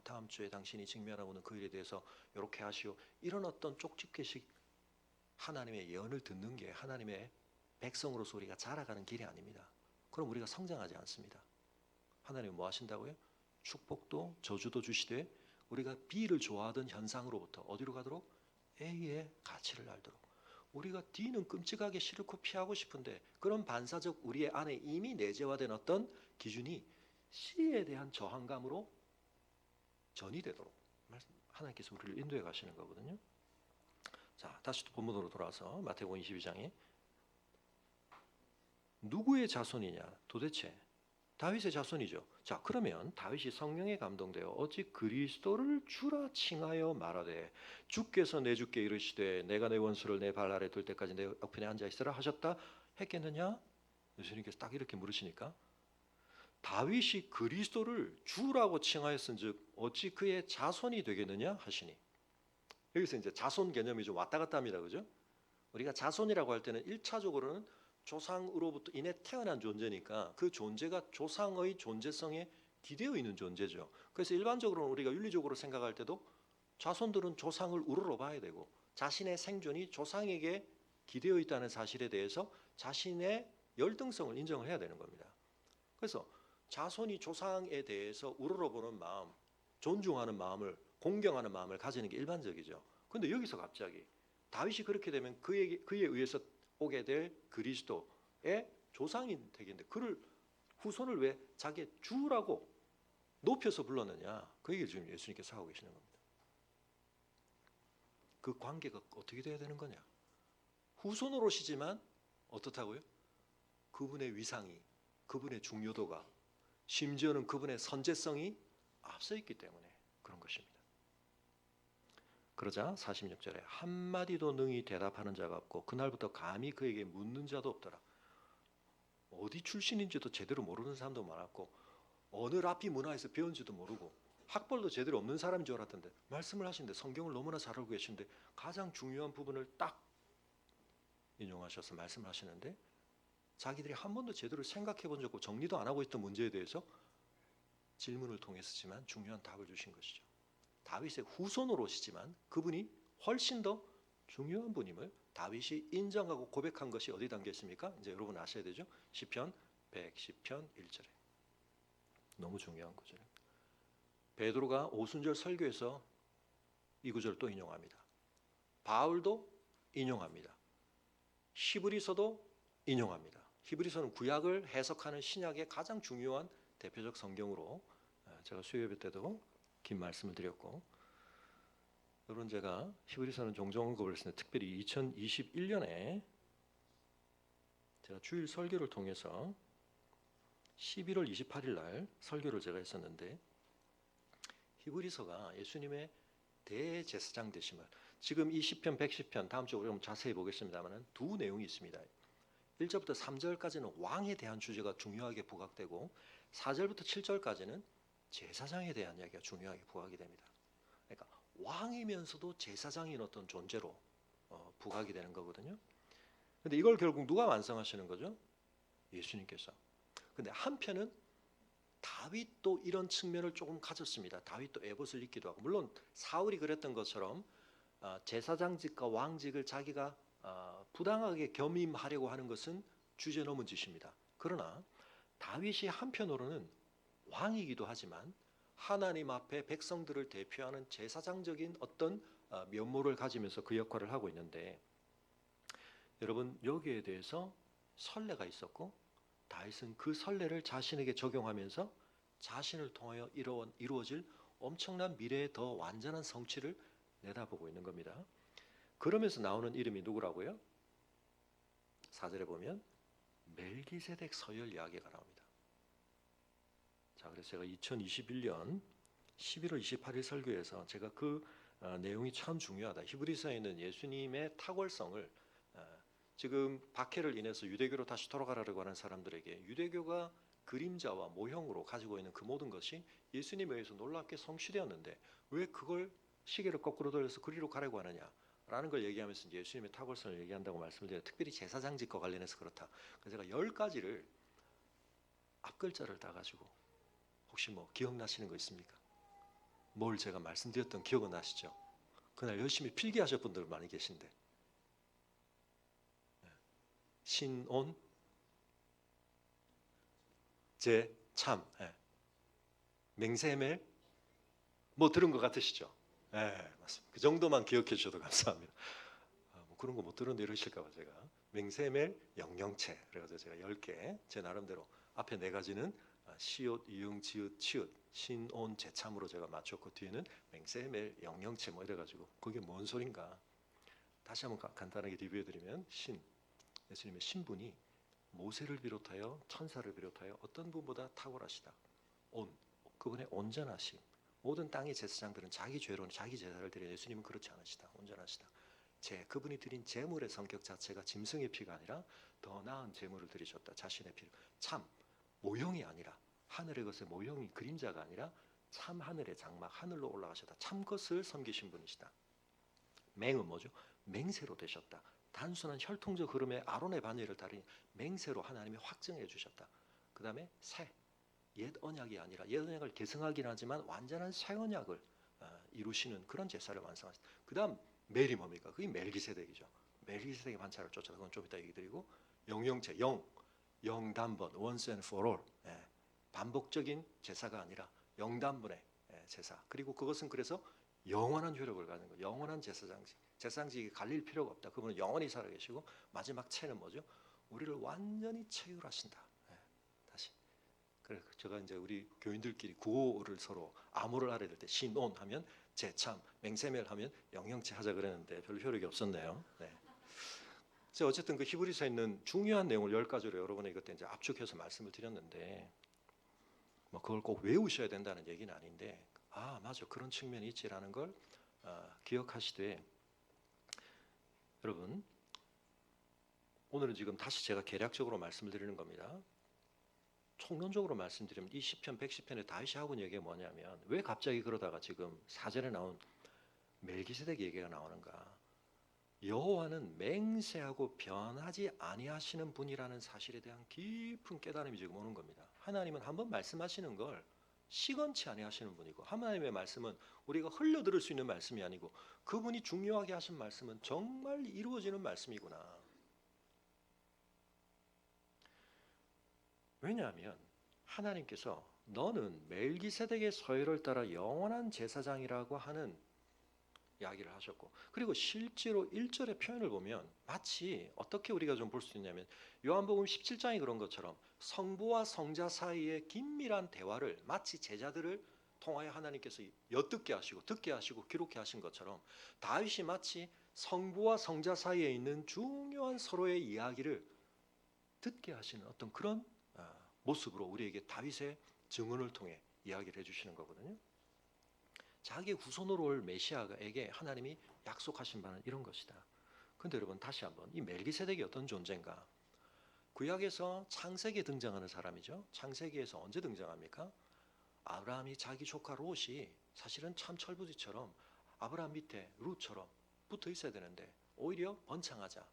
다음 주에 당신이 직면하고 있는 그 일에 대해서 이렇게 하시오, 이런 어떤 쪽집게식 하나님의 예언을 듣는 게 하나님의 백성으로서 우리가 자라가는 길이 아닙니다. 그럼 우리가 성장하지 않습니다. 하나님은 뭐 하신다고요? 축복도 저주도 주시되 우리가 B를 좋아하던 현상으로부터 어디로 가도록? A의 가치를 알도록. 우리가 D는 끔찍하게 싫고 피하고 싶은데 그런 반사적 우리의 안에 이미 내재화된 어떤 기준이 C에 대한 저항감으로 전이 되도록 하나님께서 우리를 인도해 가시는 거거든요. 자, 다시 또 본문으로 돌아와서 마태복음 22장에 누구의 자손이냐? 도대체 다윗의 자손이죠. 자, 그러면 다윗이 성령에 감동되어 어찌 그리스도를 주라 칭하여 말하되 주께서 내 주께 이르시되 내가 내 원수를 내 발 아래 둘 때까지 내 옆편에 앉아 있으라 하셨다 했겠느냐? 예수님께서 딱 이렇게 물으시니까 다윗이 그리스도를 주라고 칭하였은즉 어찌 그의 자손이 되겠느냐 하시니, 여기서 이제 자손 개념이 좀 왔다 갔다 합니다. 그죠? 우리가 자손이라고 할 때는 1차적으로는 조상으로부터 인해 태어난 존재니까 그 존재가 조상의 존재성에 기대어 있는 존재죠. 그래서 일반적으로는 우리가 윤리적으로 생각할 때도 자손들은 조상을 우러러 봐야 되고 자신의 생존이 조상에게 기대어 있다는 사실에 대해서 자신의 열등성을 인정을 해야 되는 겁니다. 그래서 자손이 조상에 대해서 우러러보는 마음, 존중하는 마음을, 공경하는 마음을 가지는 게 일반적이죠. 그런데 여기서 갑자기 다윗이 그렇게 되면 그에 의해서 오게 될 그리스도의 조상이 되겠는데 그를 후손을 왜 자기의 주라고 높여서 불렀느냐, 그 얘기를 지금 예수님께서 하고 계시는 겁니다. 그 관계가 어떻게 돼야 되는 거냐, 후손으로시지만 어떻다고요? 그분의 위상이, 그분의 중요도가, 심지어는 그분의 선제성이 앞서 있기 때문에 그런 것입니다. 그러자 46절에 한마디도 능히 대답하는 자가 없고 그날부터 감히 그에게 묻는 자도 없더라. 어디 출신인지도 제대로 모르는 사람도 많았고 어느 라피 문화에서 배운지도 모르고 학벌도 제대로 없는 사람인 줄 알았던데 말씀을 하시는데 성경을 너무나 잘 알고 계시는데 가장 중요한 부분을 딱 인용하셔서 말씀을 하시는데 자기들이 한 번도 제대로 생각해 본 적 없고 정리도 안 하고 있던 문제에 대해서 질문을 통해서지만 중요한 답을 주신 것이죠. 다윗의 후손으로시지만 그분이 훨씬 더 중요한 분임을 다윗이 인정하고 고백한 것이 어디 담겨 있습니까? 이제 여러분 아셔야 되죠. 시편 110편 1절에 너무 중요한 구절입니다. 베드로가 오순절 설교에서 이 구절을 또 인용합니다. 바울도 인용합니다. 히브리서도 인용합니다. 히브리서는 구약을 해석하는 신약의 가장 중요한 대표적 성경으로 제가 수요예배 때도 긴 말씀을 드렸고, 여러분 제가 히브리서는 종종 언급을 했습니다. 특별히 2021년에 제가 주일 설교를 통해서 11월 28일 날 설교를 제가 했었는데 히브리서가 예수님의 대제사장 되심을, 지금 이 시편 110편 다음 주에 우리가 자세히 보겠습니다만 두 내용이 있습니다. 1절부터 3절까지는 왕에 대한 주제가 중요하게 부각되고 4절부터 7절까지는 제사장에 대한 이야기가 중요하게 부각이 됩니다. 그러니까 왕이면서도 제사장인 어떤 존재로 부각이 되는 거거든요. 근데 이걸 결국 누가 완성하시는 거죠? 예수님께서. 근데 한편은 다윗도 이런 측면을 조금 가졌습니다. 다윗도 에봇을 입기도 하고, 물론 사울이 그랬던 것처럼 제사장직과 왕직을 자기가 부당하게 겸임하려고 하는 것은 주제넘은 짓입니다. 그러나 다윗이 한편으로는 왕이기도 하지만 하나님 앞에 백성들을 대표하는 제사장적인 어떤 면모를 가지면서 그 역할을 하고 있는데, 여러분 여기에 대해서 선례가 있었고 다윗은 그 선례를 자신에게 적용하면서 자신을 통하여 이루어질 엄청난 미래의 더 완전한 성취를 내다보고 있는 겁니다. 그러면서 나오는 이름이 누구라고요? 4절에 보면 멜기세덱 서열 이야기가 나옵니다. 자, 그래서 제가 2021년 11월 28일 설교에서 제가 그 내용이 참 중요하다. 히브리서에 있는 예수님의 탁월성을 지금 박해를 인해서 유대교로 다시 돌아가려고 하는 사람들에게 유대교가 그림자와 모형으로 가지고 있는 그 모든 것이 예수님에 의해서 놀랍게 성취되었는데 왜 그걸 시계를 거꾸로 돌려서 그리로 가려고 하느냐 라는 걸 얘기하면서 이제 예수님의 탁월성을 얘기한다고 말씀을 드려요. 특별히 제사장직과 관련해서 그렇다. 그래서 제가 10가지를 앞글자를 따가지고 혹시 뭐 기억나시는 거 있습니까? 뭘 제가 말씀드렸던 기억은 나시죠? 그날 열심히 필기하실 분들 많이 계신데, 신온, 제참, 맹세멜, 뭐 들은 것 같으시죠? 맞습니다. 그 정도만 기억해 주셔도 감사합니다. 뭐 그런 거 못 들었는데 이러실까봐 제가 맹세멜, 영영체 그래서 제가 10개 제 나름대로 앞에 4가지는 시옷, 이응, 지읒, 치읒, 신온, 제참으로 제가 맞췄고 뒤에는 맹세멜, 영영체 뭐 이래가지고 그게 뭔 소린가 다시 한번 간단하게 리뷰해드리면 예수님의 신분이 모세를 비롯하여 천사를 비롯하여 어떤 분보다 탁월하시다. 그분의 온전하심. 모든 땅의 제사장들은 자기 죄로는 자기 제사를 드려, 예수님은 그렇지 않으시다. 온전하시다. 그분이 드린 제물의 성격 자체가 짐승의 피가 아니라 더 나은 제물을 드리셨다. 자신의 피를. 참 모형이 아니라 하늘의 것의 모형이 그림자가 아니라 참 하늘의 장막 하늘로 올라가셨다. 참 것을 섬기신 분이시다. 맹은 뭐죠? 맹세로 되셨다. 단순한 혈통적 흐름의 아론의 반열을 다른 맹세로 하나님이 확증해 주셨다. 그 다음에 새, 옛 언약이 아니라 옛 언약을 계승하긴 하지만 완전한 새 언약을 이루시는 그런 제사를 완성하셨다. 그 다음 멜이 뭡니까? 그게 멜기세덱이죠. 멜기세덱의 반차를 쫓아서 그건 좀 이따 얘기 드리고 영영체, 영단번, once and for all, 반복적인 제사가 아니라 영단번의 제사. 그리고 그것은 그래서 영원한 효력을 가진 거, 영원한 제사장직. 제사장직이 갈릴 필요가 없다. 그분은 영원히 살아계시고 마지막 채는 뭐죠? 우리를 완전히 체휼하신다. 다시. 그래 제가 이제 우리 교인들끼리 구호를 서로 암호를 알아야 될 때 신온 하면 제참, 맹세멜 하면 영영체 하자 그랬는데 별로 효력이 없었네요. 네. 어쨌든 그 히브리서에 있는 중요한 내용을 10가지로 여러분에게 이것도 이제 압축해서 말씀을 드렸는데 뭐 그걸 꼭 외우셔야 된다는 얘기는 아닌데 맞아 그런 측면이 있지라는 걸 기억하시되 여러분 오늘은 지금 다시 제가 개략적으로 말씀을 드리는 겁니다. 총론적으로 말씀드리면 이 시편 110편의 다윗이 하고 있는 얘기가 뭐냐면 왜 갑자기 그러다가 지금 4절에 나온 멜기세덱 얘기가 나오는가? 여호와는 맹세하고 변하지 아니하시는 분이라는 사실에 대한 깊은 깨달음이 지금 오는 겁니다. 하나님은 한번 말씀하시는 걸 시건치 아니하시는 분이고 하나님의 말씀은 우리가 흘려들을 수 있는 말씀이 아니고 그분이 중요하게 하신 말씀은 정말 이루어지는 말씀이구나. 왜냐하면 하나님께서 너는 멜기세덱의 서열을 따라 영원한 제사장이라고 하는 이야기를 하셨고 그리고 실제로 1절의 표현을 보면 마치 어떻게 우리가 좀 볼 수 있냐면 요한복음 17장이 그런 것처럼 성부와 성자 사이의 긴밀한 대화를 마치 제자들을 통하여 하나님께서 엿듣게 하시고 듣게 하시고 기록해 하신 것처럼 다윗이 마치 성부와 성자 사이에 있는 중요한 서로의 이야기를 듣게 하시는 어떤 그런 모습으로 우리에게 다윗의 증언을 통해 이야기를 해주시는 거거든요. 자기의 후손으로 올 메시아에게 하나님이 약속하신 바는 이런 것이다. 그런데 여러분 다시 한번 이 멜기세덱이 어떤 존재인가? 구약에서 창세기에 등장하는 사람이죠. 창세기에서 언제 등장합니까? 아브라함이 자기 조카 롯이 사실은 참 철부지처럼 아브라함 밑에 룻처럼 붙어 있어야 되는데 오히려 번창하자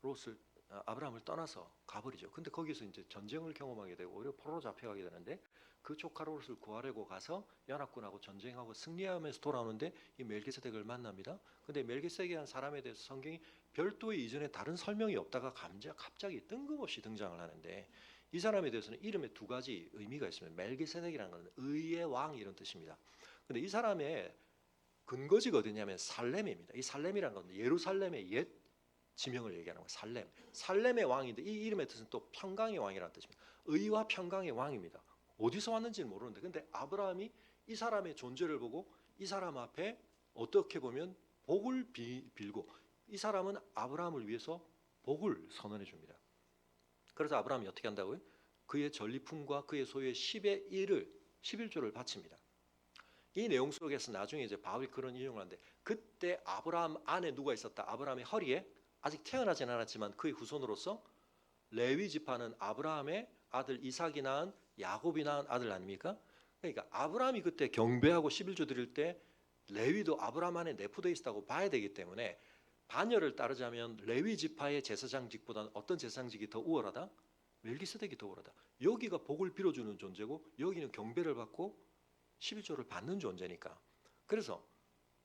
롯을 아브라함을 떠나서 가버리죠. 근데 거기서 이제 전쟁을 경험하게 되고 오히려 포로로 잡혀가게 되는데 그 조카 롯을 구하려고 가서 연합군하고 전쟁하고 승리하면서 돌아오는데 이 멜기세덱을 만납니다. 근데 멜기세덱이라는 사람에 대해서 성경이 별도의 이전에 다른 설명이 없다가 갑자기 뜬금없이 등장을 하는데 이 사람에 대해서는 이름에 2가지 의미가 있습니다. 멜기세덱이라는 것은 의의 왕 이런 뜻입니다. 근데 이 사람의 근거지가 어디냐면 살렘입니다. 이 살렘이라는 건 예루살렘의 옛 지명을 얘기하는 거예요. 살렘의 왕인데 이 이름의 뜻은 또 평강의 왕이라는 뜻입니다. 의와 평강의 왕입니다. 어디서 왔는지는 모르는데 근데 아브라함이 이 사람의 존재를 보고 이 사람 앞에 어떻게 보면 복을 빌고 이 사람은 아브라함을 위해서 복을 선언해 줍니다. 그래서 아브라함이 어떻게 한다고요? 그의 전리품과 그의 소유의 10의 1을 11조를 바칩니다. 이 내용 속에서 나중에 이제 바울이 그런 인용을 하는데 그때 아브라함 안에 누가 있었다? 아브라함의 허리에 아직 태어나진 않았지만 그의 후손으로서 레위 지파는 아브라함의 아들 이삭이 낳은 야곱이 낳은 아들 아닙니까? 그러니까 아브라함이 그때 경배하고 11조 드릴 때 레위도 아브라함 안에 내포되어 있다고 봐야 되기 때문에 반열을 따르자면 레위 지파의 제사장직보다는 어떤 제사장직이 더 우월하다? 멜기세덱이 더 우월하다. 여기가 복을 빌어주는 존재고 여기는 경배를 받고 11조를 받는 존재니까. 그래서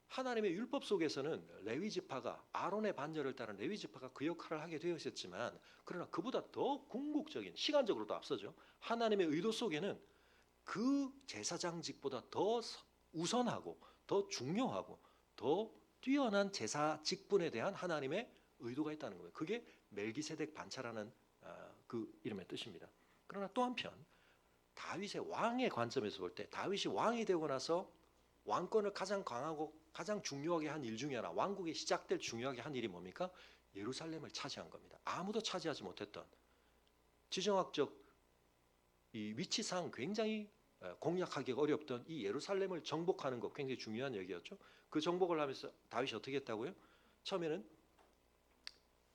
하나님의 율법 속에서는 레위 지파가 아론의 반열을 따른 레위 지파가 그 역할을 하게 되어 있었지만 그러나 그보다 더 궁극적인 시간적으로도 앞서죠. 하나님의 의도 속에는 그 제사장직보다 더 우선하고 더 중요하고 더 뛰어난 제사 직분에 대한 하나님의 의도가 있다는 거예요. 그게 멜기세덱 반차라는 그 이름의 뜻입니다. 그러나 또 한편 다윗의 왕의 관점에서 볼 때 다윗이 왕이 되고 나서 왕권을 가장 강하고 가장 중요하게 한 일 중에 하나 왕국이 시작될 중요하게 한 일이 뭡니까? 예루살렘을 차지한 겁니다. 아무도 차지하지 못했던 지정학적 이 위치상 굉장히 공략하기가 어렵던 이 예루살렘을 정복하는 것 굉장히 중요한 얘기였죠. 그 정복을 하면서 다윗이 어떻게 했다고요? 처음에는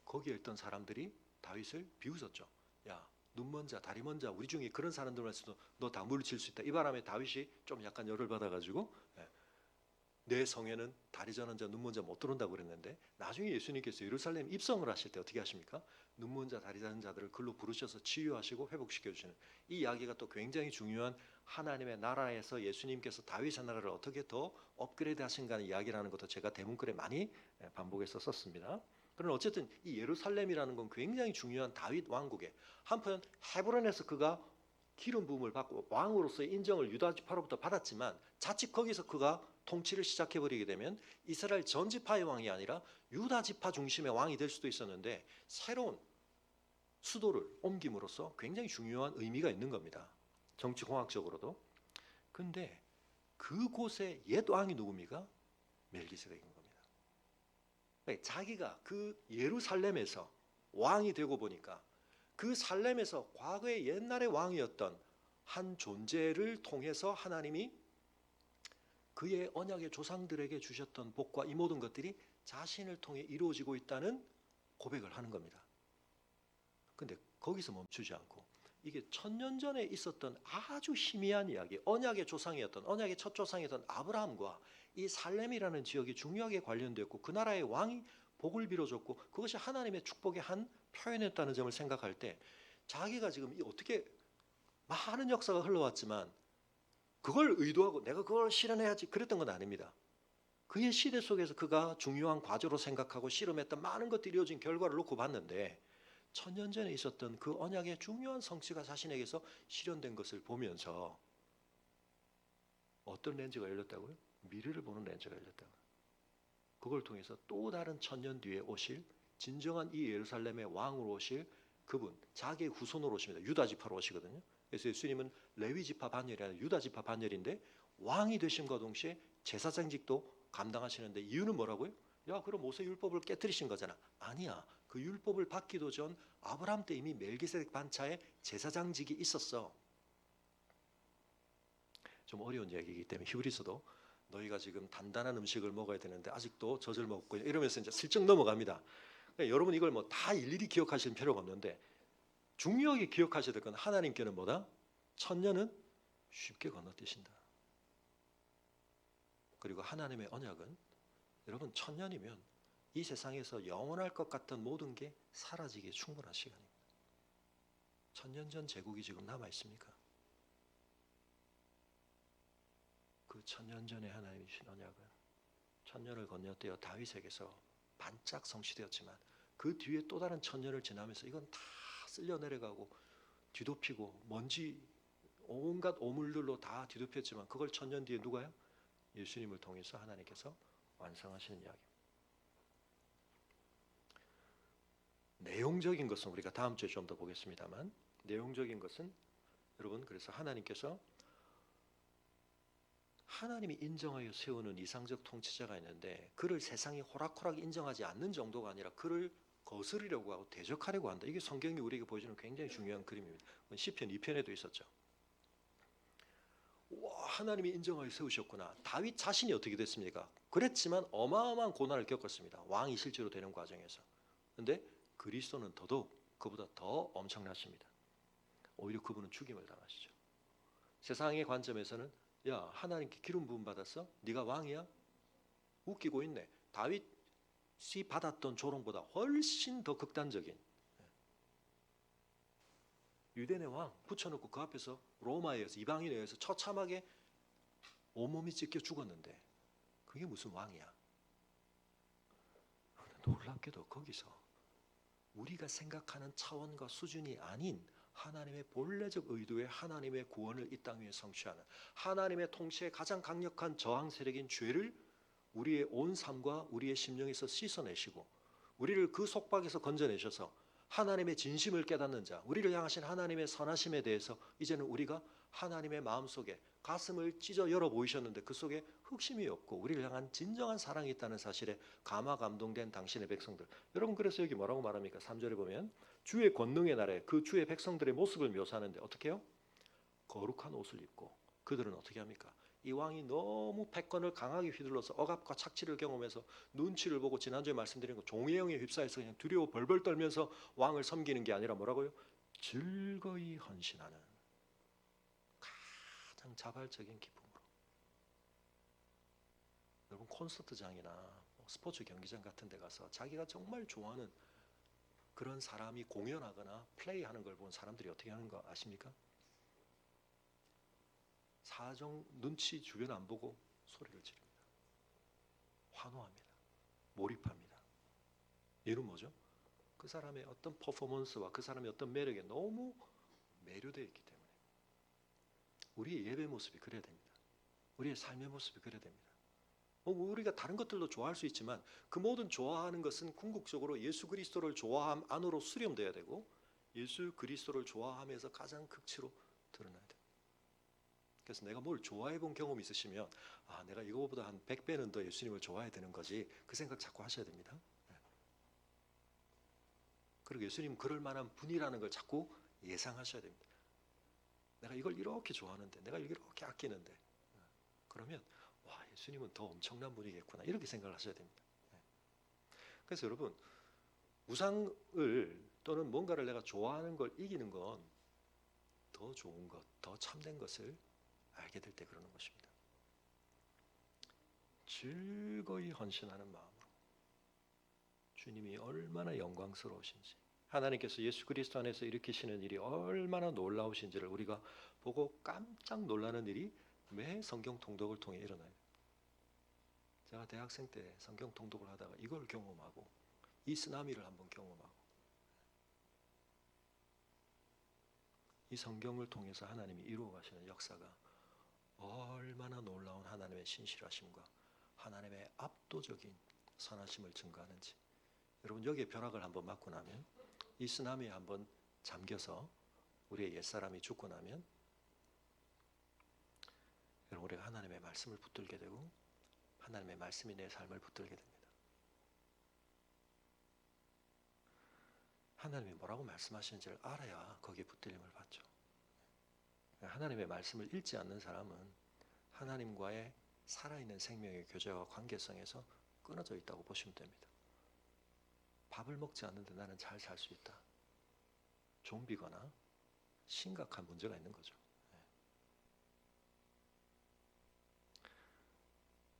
거기에 있던 사람들이 다윗을 비웃었죠. 야, 눈 먼 자, 다리 먼 자, 우리 중에 그런 사람들만서도 너 다 물리칠 수 있다. 이 바람에 다윗이 좀 약간 열을 받아가지고 내 성에는 다리 저는 자, 눈 먼 자 못 들어온다고 그랬는데 나중에 예수님께서 예루살렘 입성을 하실 때 어떻게 하십니까? 눈 먼 자, 다리 저는 자들을 글로 부르셔서 치유하시고 회복시켜 주시는 이 이야기가 또 굉장히 중요한 하나님의 나라에서 예수님께서 다윗의 나라를 어떻게 더 업그레이드 하신가는 이야기라는 것도 제가 대문글에 많이 반복해서 썼습니다. 그러나 어쨌든 이 예루살렘이라는 건 굉장히 중요한 다윗 왕국에 한편 헤브론에서 그가 기름 부음을 받고 왕으로서의 인정을 유다 지파로부터 받았지만 자칫 거기서 그가 통치를 시작해버리게 되면 이스라엘 전 지파의 왕이 아니라 유다 지파 중심의 왕이 될 수도 있었는데 새로운 수도를 옮김으로써 굉장히 중요한 의미가 있는 겁니다. 정치공학적으로도. 근데 그곳의 옛 왕이 누굽니까? 멜기세덱인 겁니다. 자기가 그 예루살렘에서 왕이 되고 보니까 그 살렘에서 과거의 옛날의 왕이었던 한 존재를 통해서 하나님이 그의 언약의 조상들에게 주셨던 복과 이 모든 것들이 자신을 통해 이루어지고 있다는 고백을 하는 겁니다. 근데 거기서 멈추지 않고 이게 1000년 전에 있었던 아주 희미한 이야기, 언약의 조상이었던 언약의 첫 조상이었던 아브라함과 이 살렘이라는 지역이 중요하게 관련되었고 그 나라의 왕이 복을 빌어줬고 그것이 하나님의 축복의 한 표현이었다는 점을 생각할 때 자기가 지금 어떻게 많은 역사가 흘러왔지만 그걸 의도하고 내가 그걸 실현해야지 그랬던 건 아닙니다. 그의 시대 속에서 그가 중요한 과제로 생각하고 실험했던 많은 것들이 이루어진 결과를 놓고 봤는데 1000년 전에 있었던 그 언약의 중요한 성취가 자신에게서 실현된 것을 보면서 어떤 렌즈가 열렸다고요? 미래를 보는 렌즈가 열렸다고요. 그걸 통해서 또 다른 1000년 뒤에 오실 진정한 이 예루살렘의 왕으로 오실 그분, 자기의 후손으로 오십니다. 유다 지파로 오시거든요. 그래서 예수님은 레위 지파 반열이 아니라 유다 지파 반열인데 왕이 되심과 동시에 제사장직도 감당하시는데 이유는 뭐라고요? 야, 그럼 모세 율법을 깨뜨리신 거잖아. 아니야. 그 율법을 받기도 전 아브라함 때 이미 멜기세덱 반차에 제사장직이 있었어. 좀 어려운 이야기이기 때문에 히브리서도 너희가 지금 단단한 음식을 먹어야 되는데 아직도 젖을 먹고 이러면서 이제 슬쩍 넘어갑니다. 그러니까 여러분 이걸 뭐 다 일일이 기억하실 필요가 없는데 중요하게 기억하셔야 될 건 하나님께는 뭐다? 1000년은 쉽게 건너뛰신다. 그리고 하나님의 언약은 여러분 1000년이면 이 세상에서 영원할 것 같던 모든 게 사라지기에 충분한 시간입니다. 1000년 전 제국이 지금 남아 있습니까? 그 1000년 전에 하나님이 주신 언약은 1000년을 건너뛰어 다윗에게서 반짝 성취되었지만 그 뒤에 또 다른 1000년을 지나면서 이건 다 쓸려 내려가고 뒤덮이고 먼지 온갖 오물들로 다 뒤덮였지만 그걸 1000년 뒤에 누가요? 예수님을 통해서 하나님께서 완성하시는 이야기입니다. 내용적인 것은 우리가 다음 주에 좀 더 보겠습니다만 내용적인 것은 여러분 그래서 하나님께서 하나님이 인정하여 세우는 이상적 통치자가 있는데 그를 세상이 호락호락 인정하지 않는 정도가 아니라 그를 거스르려고 하고 대적하려고 한다. 이게 성경이 우리에게 보여주는 굉장히 중요한 그림입니다. 시편 2편에도 있었죠. 와, 하나님이 인정하여 세우셨구나. 다윗 자신이 어떻게 됐습니까? 그랬지만 어마어마한 고난을 겪었습니다. 왕이 실제로 되는 과정에서. 그런데 그리스도는 더더욱 그보다 더 엄청나십니다. 오히려 그분은 죽임을 당하시죠. 세상의 관점에서는 야, 하나님께 기름 부음 받았어? 네가 왕이야? 웃기고 있네. 다윗이 받았던 조롱보다 훨씬 더 극단적인 유대인의 왕 붙여놓고 그 앞에서 로마에 의해서 이방인에 의해서 처참하게 온몸이 찢겨 죽었는데 그게 무슨 왕이야? 놀랍게도 거기서 우리가 생각하는 차원과 수준이 아닌 하나님의 본래적 의도의 하나님의 구원을 이 땅 위에 성취하는 하나님의 통치의 가장 강력한 저항 세력인 죄를 우리의 온 삶과 우리의 심령에서 씻어내시고 우리를 그 속박에서 건져내셔서 하나님의 진심을 깨닫는 자, 우리를 향하신 하나님의 선하심에 대해서 이제는 우리가 하나님의 마음속에 가슴을 찢어 열어 보이셨는데 그 속에 흑심이 없고 우리를 향한 진정한 사랑이 있다는 사실에 감화 감동된 당신의 백성들. 여러분 그래서 여기 뭐라고 말합니까? 3절에 보면 주의 권능의 날에 그 주의 백성들의 모습을 묘사하는데 어떻게 해요? 거룩한 옷을 입고 그들은 어떻게 합니까? 이 왕이 너무 패권을 강하게 휘둘러서 억압과 착취를 경험해서 눈치를 보고 지난주에 말씀드린 거 종의 영에 휩싸여서 그냥 두려워 벌벌 떨면서 왕을 섬기는 게 아니라 뭐라고요? 즐거이 헌신하는 가장 자발적인 기쁨으로. 여러분 콘서트장이나 스포츠 경기장 같은 데 가서 자기가 정말 좋아하는 그런 사람이 공연하거나 플레이하는 걸 본 사람들이 어떻게 하는 거 아십니까? 사정 눈치 주변 안 보고 소리를 지릅니다. 환호합니다. 몰입합니다. 이유는 뭐죠? 그 사람의 어떤 퍼포먼스와 그 사람의 어떤 매력에 너무 매료되어 있기 때문에. 우리의 예배 모습이 그래야 됩니다. 우리의 삶의 모습이 그래야 됩니다. 우리가 다른 것들도 좋아할 수 있지만 그 모든 좋아하는 것은 궁극적으로 예수 그리스도를 좋아함 안으로 수렴돼야 되고 예수 그리스도를 좋아함에서 가장 극치로 드러나야 됩니다. 그래서 내가 뭘 좋아해 본 경험이 있으시면 내가 이거보다 한 100배는 더 예수님을 좋아해야 되는 거지, 그 생각 자꾸 하셔야 됩니다. 그리고 예수님 그럴 만한 분이라는 걸 자꾸 예상하셔야 됩니다. 내가 이걸 이렇게 좋아하는데, 내가 이렇게 아끼는데, 그러면 예수님은 더 엄청난 분이겠구나, 이렇게 생각을 하셔야 됩니다. 그래서 여러분, 우상을 또는 뭔가를 내가 좋아하는 걸 이기는 건 더 좋은 것, 더 참된 것을 알게 될 때 그러는 것입니다. 즐거이 헌신하는 마음으로 주님이 얼마나 영광스러우신지, 하나님께서 예수 그리스도 안에서 일으키시는 일이 얼마나 놀라우신지를 우리가 보고 깜짝 놀라는 일이 매 성경 통독을 통해 일어나요. 제가 대학생 때 성경 통독을 하다가 이걸 경험하고 이 쓰나미를 한번 경험하고 이 성경을 통해서 하나님이 이루어 가시는 역사가 얼마나 놀라운 하나님의 신실하심과 하나님의 압도적인 선하심을 증거하는지, 여러분 여기에 벼락을 한번 맞고 나면, 이 쓰나미에 한번 잠겨서 우리의 옛사람이 죽고 나면 여러분 우리가 하나님의 말씀을 붙들게 되고 하나님의 말씀이 내 삶을 붙들게 됩니다. 하나님이 뭐라고 말씀하시는지를 알아야 거기에 붙들림을 받죠. 하나님의 말씀을 읽지 않는 사람은 하나님과의 살아있는 생명의 교제와 관계성에서 끊어져 있다고 보시면 됩니다. 밥을 먹지 않는데 나는 잘 살 수 있다. 좀비거나 심각한 문제가 있는 거죠.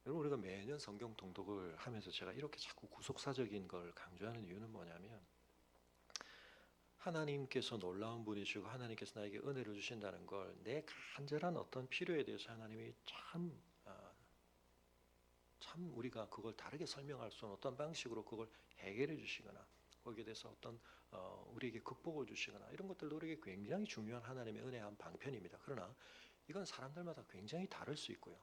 여러분 우리가 매년 성경 통독을 하면서 제가 이렇게 자꾸 구속사적인 걸 강조하는 이유는 뭐냐면, 하나님께서 놀라운 분이시고 하나님께서 나에게 은혜를 주신다는 걸 내 간절한 어떤 필요에 대해서 하나님이 참 우리가 그걸 다르게 설명할 수 없는 어떤 방식으로 그걸 해결해 주시거나 거기에 대해서 어떤 우리에게 극복을 주시거나 이런 것들도 우리에게 굉장히 중요한 하나님의 은혜의 한 방편입니다. 그러나 이건 사람들마다 굉장히 다를 수 있고요.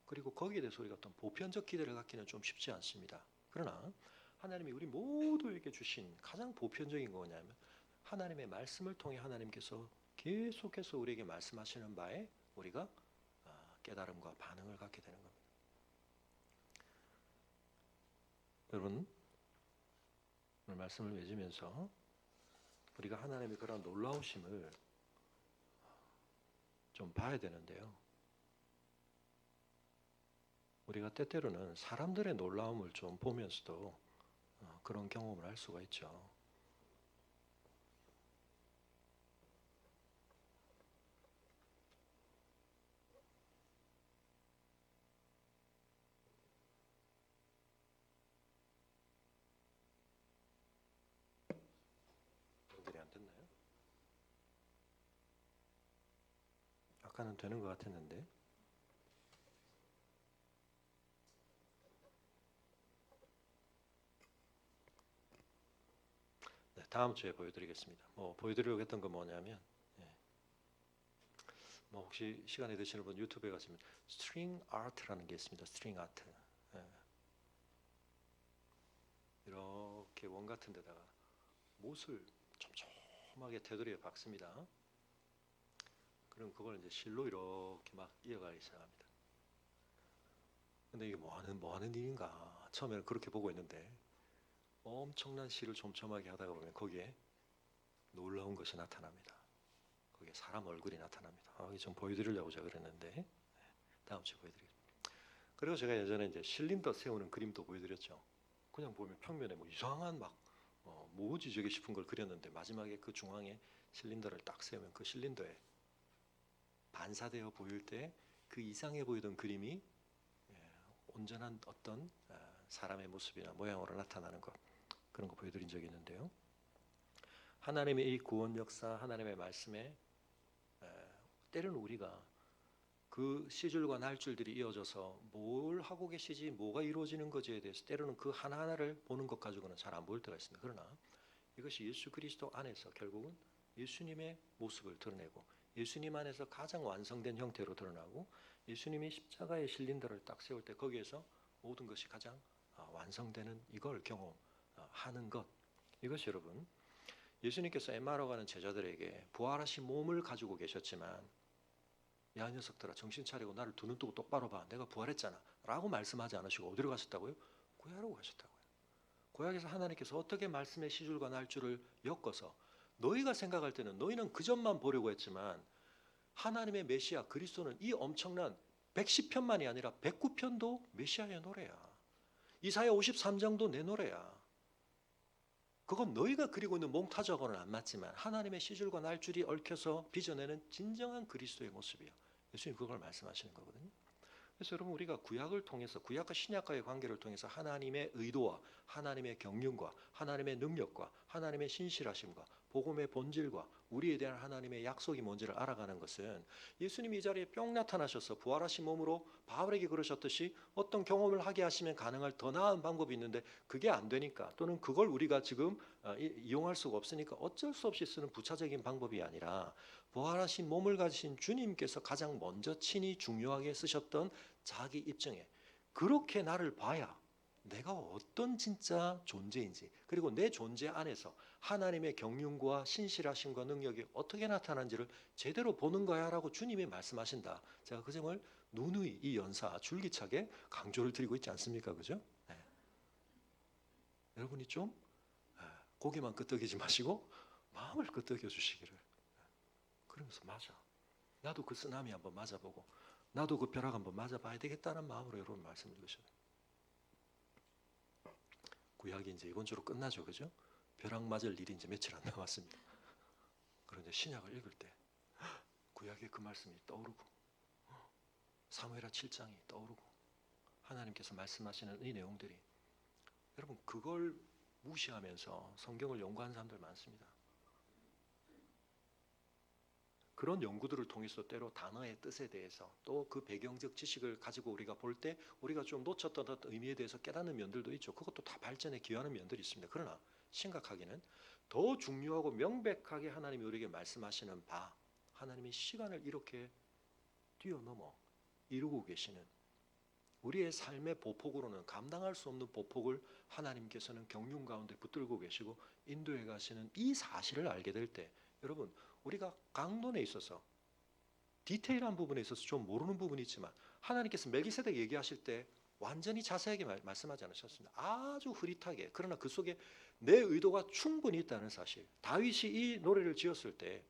그리고 거기에 대해서 우리가 어떤 보편적 기대를 갖기는 좀 쉽지 않습니다. 그러나 하나님이 우리 모두에게 주신 가장 보편적인 거 뭐냐면, 하나님의 말씀을 통해 하나님께서 계속해서 우리에게 말씀하시는 바에 우리가 깨달음과 반응을 갖게 되는 겁니다. 여러분 오늘 말씀을 맺으면서 우리가 하나님의 그런 놀라우심을 좀 봐야 되는데요. 우리가 때때로는 사람들의 놀라움을 좀 보면서도 그런 경험을 할 수가 있죠. 연결이 안 됐나요? 아까는 되는 것 같았는데. 네, 다음 주에 보여드리겠습니다. 보여드리려고 했던 건 뭐냐면, 혹시 시간이 되시는 분 유튜브에 가시면 스트링 아트라는 게 있습니다. 스트링 아트. 이렇게 원 같은 데다가 못을 촘촘하게 테두리에 박습니다. 그럼 그걸 이제 실로 이렇게 막 이어가기 시작합니다. 근데 이게 뭐 하는 일인가? 처음에는 그렇게 보고 있는데 엄청난 실을 촘촘하게 하다가 보면 거기에 놀라운 것이 나타납니다. 거기에 사람 얼굴이 나타납니다. 이게 좀 보여드리려고 제가 그랬는데, 다음 주에 보여드리겠습니다. 그리고 제가 예전에 이제 실린더 세우는 그림도 보여드렸죠. 그냥 보면 평면에 뭐 이상한 막 뭐지 저게 싶은 걸 그렸는데 마지막에 그 중앙에 실린더를 딱 세우면 그 실린더에 반사되어 보일 때 그 이상해 보이던 그림이 온전한 어떤 사람의 모습이나 모양으로 나타나는 것, 그런 거 보여드린 적이 있는데요. 하나님의 이 구원 역사, 하나님의 말씀에 때로는 우리가 그 시줄과 날줄들이 이어져서 뭘 하고 계시지, 뭐가 이루어지는 것에 대해서 때로는 그 하나하나를 보는 것 가지고는 잘 안 보일 때가 있습니다. 그러나 이것이 예수 그리스도 안에서 결국은 예수님의 모습을 드러내고 예수님 안에서 가장 완성된 형태로 드러나고 예수님이 십자가에 실린더를 딱 세울 때 거기에서 모든 것이 가장 완성되는 이걸 경험하는 것, 이것이 여러분 예수님께서 엠마오로 가는 제자들에게 부활하신 몸을 가지고 계셨지만 야 녀석들아 정신 차리고 나를 두 눈 뜨고 똑바로 봐, 내가 부활했잖아 라고 말씀하지 않으시고 어디로 가셨다고요? 고향으로 가셨다고요. 고향에서 하나님께서 어떻게 말씀의 시줄과 날줄을 엮어서 너희가 생각할 때는 너희는 그 점만 보려고 했지만 하나님의 메시아 그리스도는 이 엄청난 110편만이 아니라 109편도 메시아의 노래야. 이사야 53장도 내 노래야. 그건 너희가 그리고 있는 몽타주하고는 안 맞지만 하나님의 시줄과 날줄이 얽혀서 빚어내는 진정한 그리스도의 모습이야. 예수님 그걸 말씀하시는 거거든요. 그래서 여러분 우리가 구약을 통해서 구약과 신약과의 관계를 통해서 하나님의 의도와 하나님의 경륜과 하나님의 능력과 하나님의 신실하심과 복음의 본질과 우리에 대한 하나님의 약속이 뭔지를 알아가는 것은 예수님이 이 자리에 뿅 나타나셔서 부활하신 몸으로 바울에게 그러셨듯이 어떤 경험을 하게 하시면 가능할 더 나은 방법이 있는데 그게 안 되니까 또는 그걸 우리가 지금 이용할 수가 없으니까 어쩔 수 없이 쓰는 부차적인 방법이 아니라 부활하신 몸을 가지신 주님께서 가장 먼저 친히 중요하게 쓰셨던 자기 입증에 그렇게 나를 봐야 내가 어떤 진짜 존재인지 그리고 내 존재 안에서 하나님의 경륜과 신실하심과 능력이 어떻게 나타난지를 제대로 보는 거야 라고 주님이 말씀하신다. 제가 그 점을 누누이 이 연사 줄기차게 강조를 드리고 있지 않습니까? 그죠? 네. 여러분이 좀 고개만 끄덕이지 마시고 마음을 끄덕여 주시기를. 그러면서 맞아. 나도 그 쓰나미 한번 맞아보고 나도 그 벼락 한번 맞아봐야 되겠다는 마음으로 여러분 말씀을 드셔요. 구약이 이제 이번 주로 끝나죠, 그죠? 벼락 맞을 일이 이제 며칠 안 남았습니다. 그런데 신약을 읽을 때 구약의 그 말씀이 떠오르고 사무엘하 7장이 떠오르고 하나님께서 말씀하시는 이 내용들이 여러분 그걸 무시하면서 성경을 연구하는 사람들 많습니다. 그런 연구들을 통해서 때로 단어의 뜻에 대해서 또 그 배경적 지식을 가지고 우리가 볼 때 우리가 좀 놓쳤던 어떤 의미에 대해서 깨닫는 면들도 있죠. 그것도 다 발전에 기여하는 면들이 있습니다. 그러나 심각하게는 더 중요하고 명백하게 하나님이 우리에게 말씀하시는 바, 하나님이 시간을 이렇게 뛰어넘어 이루고 계시는 우리의 삶의 보폭으로는 감당할 수 없는 보폭을 하나님께서는 경륜 가운데 붙들고 계시고 인도해 가시는 이 사실을 알게 될 때 여러분 우리가 강론에 있어서 디테일한 부분에 있어서 좀 모르는 부분이 있지만 하나님께서 멜기세덱 얘기하실 때 완전히 자세하게 말씀하지 않으셨습니다. 아주 흐릿하게. 그러나 그 속에 내 의도가 충분히 있다는 사실. 다윗이 이 노래를 지었을 때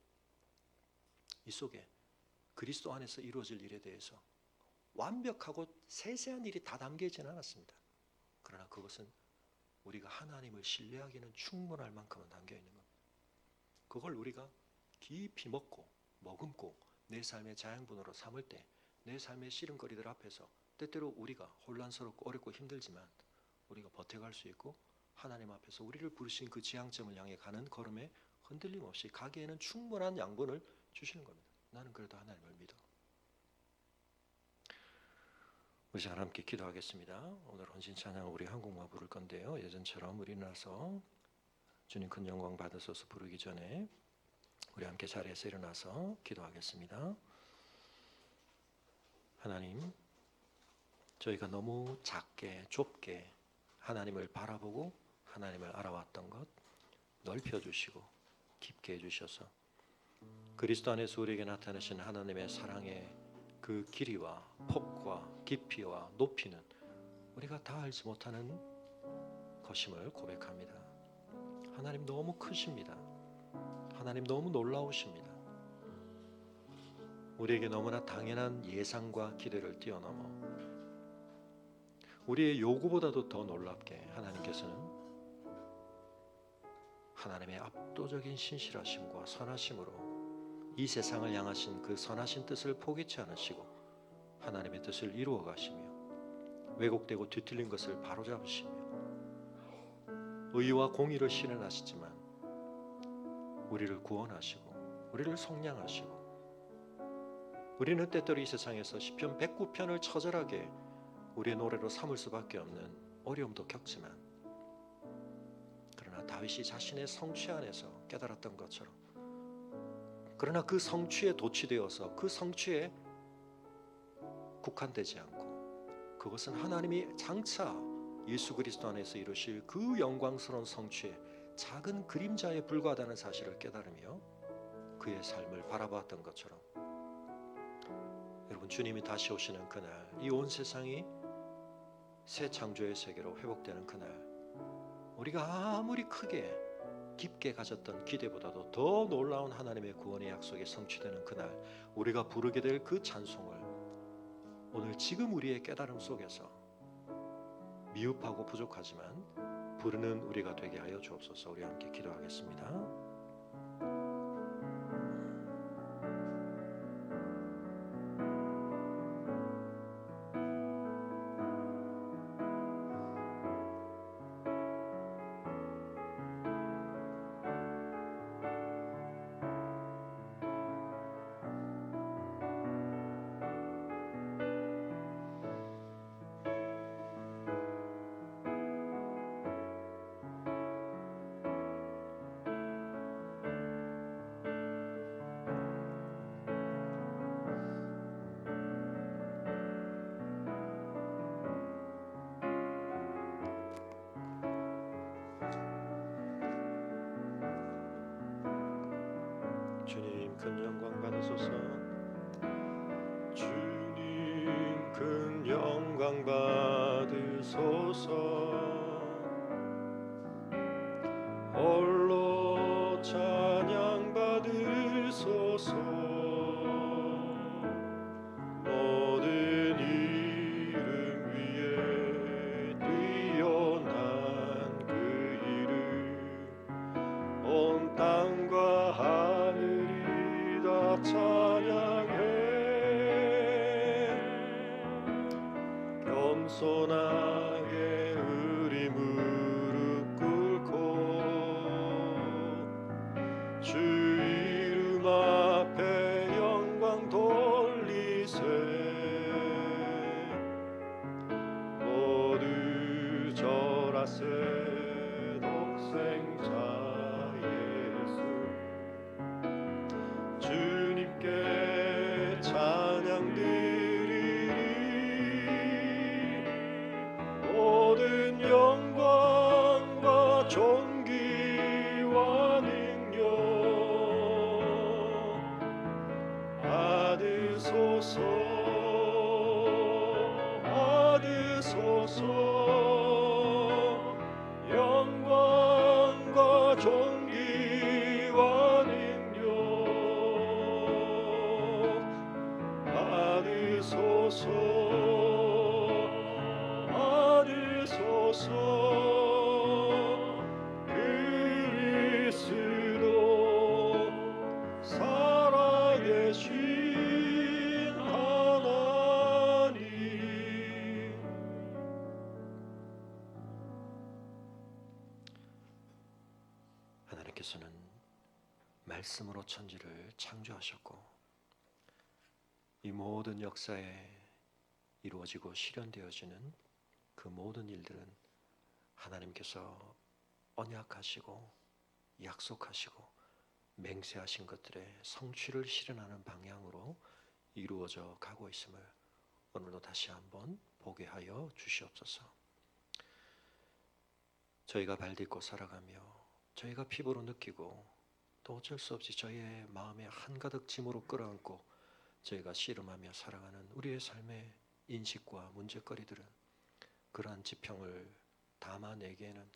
이 속에 그리스도 안에서 이루어질 일에 대해서 완벽하고 세세한 일이 다 담겨있지는 않았습니다. 그러나 그것은 우리가 하나님을 신뢰하기는 충분할 만큼은 담겨있는 겁니다. 그걸 우리가 깊이 먹고 머금고 내 삶의 자양분으로 삼을 때 내 삶의 시름거리들 앞에서 때때로 우리가 혼란스럽고 어렵고 힘들지만 우리가 버텨갈 수 있고 하나님 앞에서 우리를 부르신 그 지향점을 향해 가는 걸음에 흔들림 없이 가기에는 충분한 양분을 주시는 겁니다. 나는 그래도 하나님을 믿어. 우리 잘 함께 기도하겠습니다. 오늘 헌신 찬양 우리 한국만 부를 건데요. 예전처럼 우리 일어나서 주님 큰 영광 받으소서 부르기 전에 우리 함께 자리에서 일어나서 기도하겠습니다. 하나님, 저희가 너무 작게 좁게 하나님을 바라보고 하나님을 알아왔던 것 넓혀주시고 깊게 해주셔서 그리스도 안에서 우리에게 나타나신 하나님의 사랑의 그 길이와 폭과 깊이와 높이는 우리가 다 알지 못하는 것임을 고백합니다. 하나님 너무 크십니다. 하나님 너무 놀라우십니다. 우리에게 너무나 당연한 예상과 기대를 뛰어넘어 우리의 요구보다도 더 놀랍게 하나님께서는 하나님의 압도적인 신실하심과 선하심으로 이 세상을 향하신 그 선하신 뜻을 포기치 않으시고 하나님의 뜻을 이루어 가시며 왜곡되고 뒤틀린 것을 바로잡으시며 의와 공의를 실현하시지만 우리를 구원하시고 우리를 속량하시고 우리는 때때로 이 세상에서 시편 109편을 처절하게 우리의 노래로 삼을 수밖에 없는 어려움도 겪지만 그러나 다윗이 자신의 성취 안에서 깨달았던 것처럼 그러나 그 성취에 도취되어서 그 성취에 국한되지 않고 그것은 하나님이 장차 예수 그리스도 안에서 이루실 그 영광스러운 성취의 작은 그림자에 불과하다는 사실을 깨달으며 그의 삶을 바라보았던 것처럼 여러분 주님이 다시 오시는 그날 이 온 세상이 새 창조의 세계로 회복되는 그날 우리가 아무리 크게 깊게 가졌던 기대보다도 더 놀라운 하나님의 구원의 약속이 성취되는 그날 우리가 부르게 될 그 찬송을 오늘 지금 우리의 깨달음 속에서 미흡하고 부족하지만 부르는 우리가 되게 하여 주옵소서. 우리 함께 기도하겠습니다. 주님 큰 영광 받으소서. 주님 큰 영광 받으소서. 홀로 찬양 받으소서. 모든 이름 위에 뛰어난 그 이름 온 땅과 하늘이 다 찬양해. 겸손하게 우리 무릎 꿇고 주 이름 앞에 영광 돌리세. 모두 절하세. 독생자 예수 주님께 찬양 드리리. 모든 영광과 존귀와 능력 받으소서. 받으소서. 영광과 존귀와 능력 받으소서. 받으소서. 그리스도 살아계신 하나님. 하나님께서는 말씀으로 천지를 창조하셨고 이 모든 역사에 이루어지고 실현되어지는 그 모든 일들은 하나님께서 언약하시고 약속하시고 맹세하신 것들의 성취를 실현하는 방향으로 이루어져 가고 있음을 오늘도 다시 한번 보게 하여 주시옵소서. 저희가 발딛고 살아가며 저희가 피부로 느끼고 또 어쩔 수 없이 저희의 마음에 한가득 짐으로 끌어안고 저희가 씨름하며 살아가는 우리의 삶의 인식과 문제거리들은 그러한 지평을 담아내기에는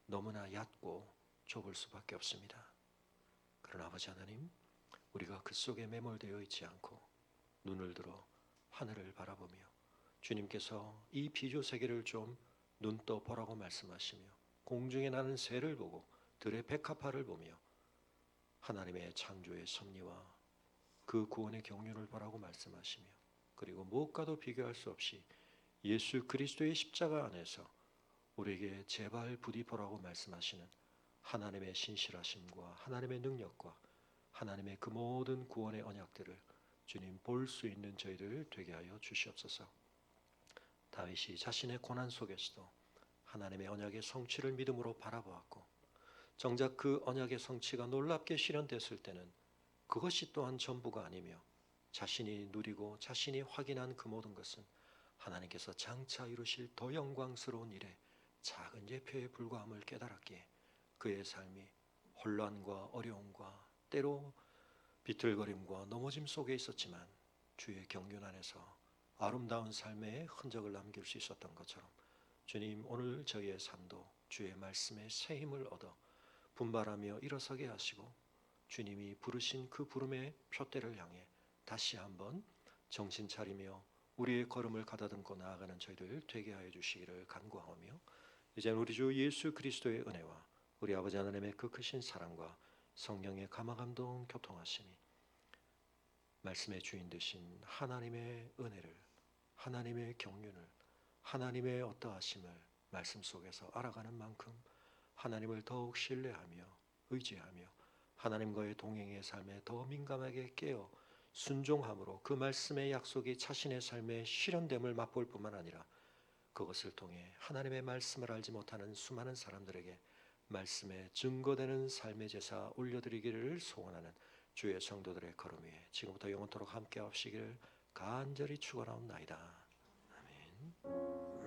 너무나 얕고 좁을 수밖에 없습니다. 그러나 아버지 하나님, 우리가 그 속에 매몰되어 있지 않고 눈을 들어 하늘을 바라보며 주님께서 이 비조 세계를 좀 눈 떠 보라고 말씀하시며 공중에 나는 새를 보고 들의 백합화를 보며 하나님의 창조의 섭리와 그 구원의 경륜을 보라고 말씀하시며 그리고 무엇과도 비교할 수 없이 예수 그리스도의 십자가 안에서 우리에게 제발 부디 보라고 말씀하시는 하나님의 신실하심과 하나님의 능력과 하나님의 그 모든 구원의 언약들을 주님 볼 수 있는 저희들 되게 하여 주시옵소서. 다윗이 자신의 고난 속에서도 하나님의 언약의 성취를 믿음으로 바라보았고 정작 그 언약의 성취가 놀랍게 실현됐을 때는 그것이 또한 전부가 아니며 자신이 누리고 자신이 확인한 그 모든 것은 하나님께서 장차 이루실 더 영광스러운 일에 작은 예표에 불과함을 깨달았기에 그의 삶이 혼란과 어려움과 때로 비틀거림과 넘어짐 속에 있었지만 주의 경륜 안에서 아름다운 삶의 흔적을 남길 수 있었던 것처럼 주님 오늘 저희의 삶도 주의 말씀에 새 힘을 얻어 분발하며 일어서게 하시고 주님이 부르신 그 부름의 표대를 향해 다시 한번 정신 차리며 우리의 걸음을 가다듬고 나아가는 저희들 되게 하여 주시기를 간구하오며 이제는 우리 주 예수 그리스도의 은혜와 우리 아버지 하나님의 그 크신 사랑과 성령의 감화감동 교통하심이 말씀의 주인 되신 하나님의 은혜를 하나님의 경륜을 하나님의 어떠하심을 말씀 속에서 알아가는 만큼 하나님을 더욱 신뢰하며 의지하며 하나님과의 동행의 삶에 더 민감하게 깨어 순종함으로 그 말씀의 약속이 자신의 삶에 실현됨을 맛볼 뿐만 아니라 그것을 통해 하나님의 말씀을 알지 못하는 수많은 사람들에게 말씀에 증거되는 삶의 제사 올려드리기를 소원하는 주의 성도들의 걸음 위에 지금부터 영원토록 함께 하시기를 간절히 축원하옵나이다. 아멘.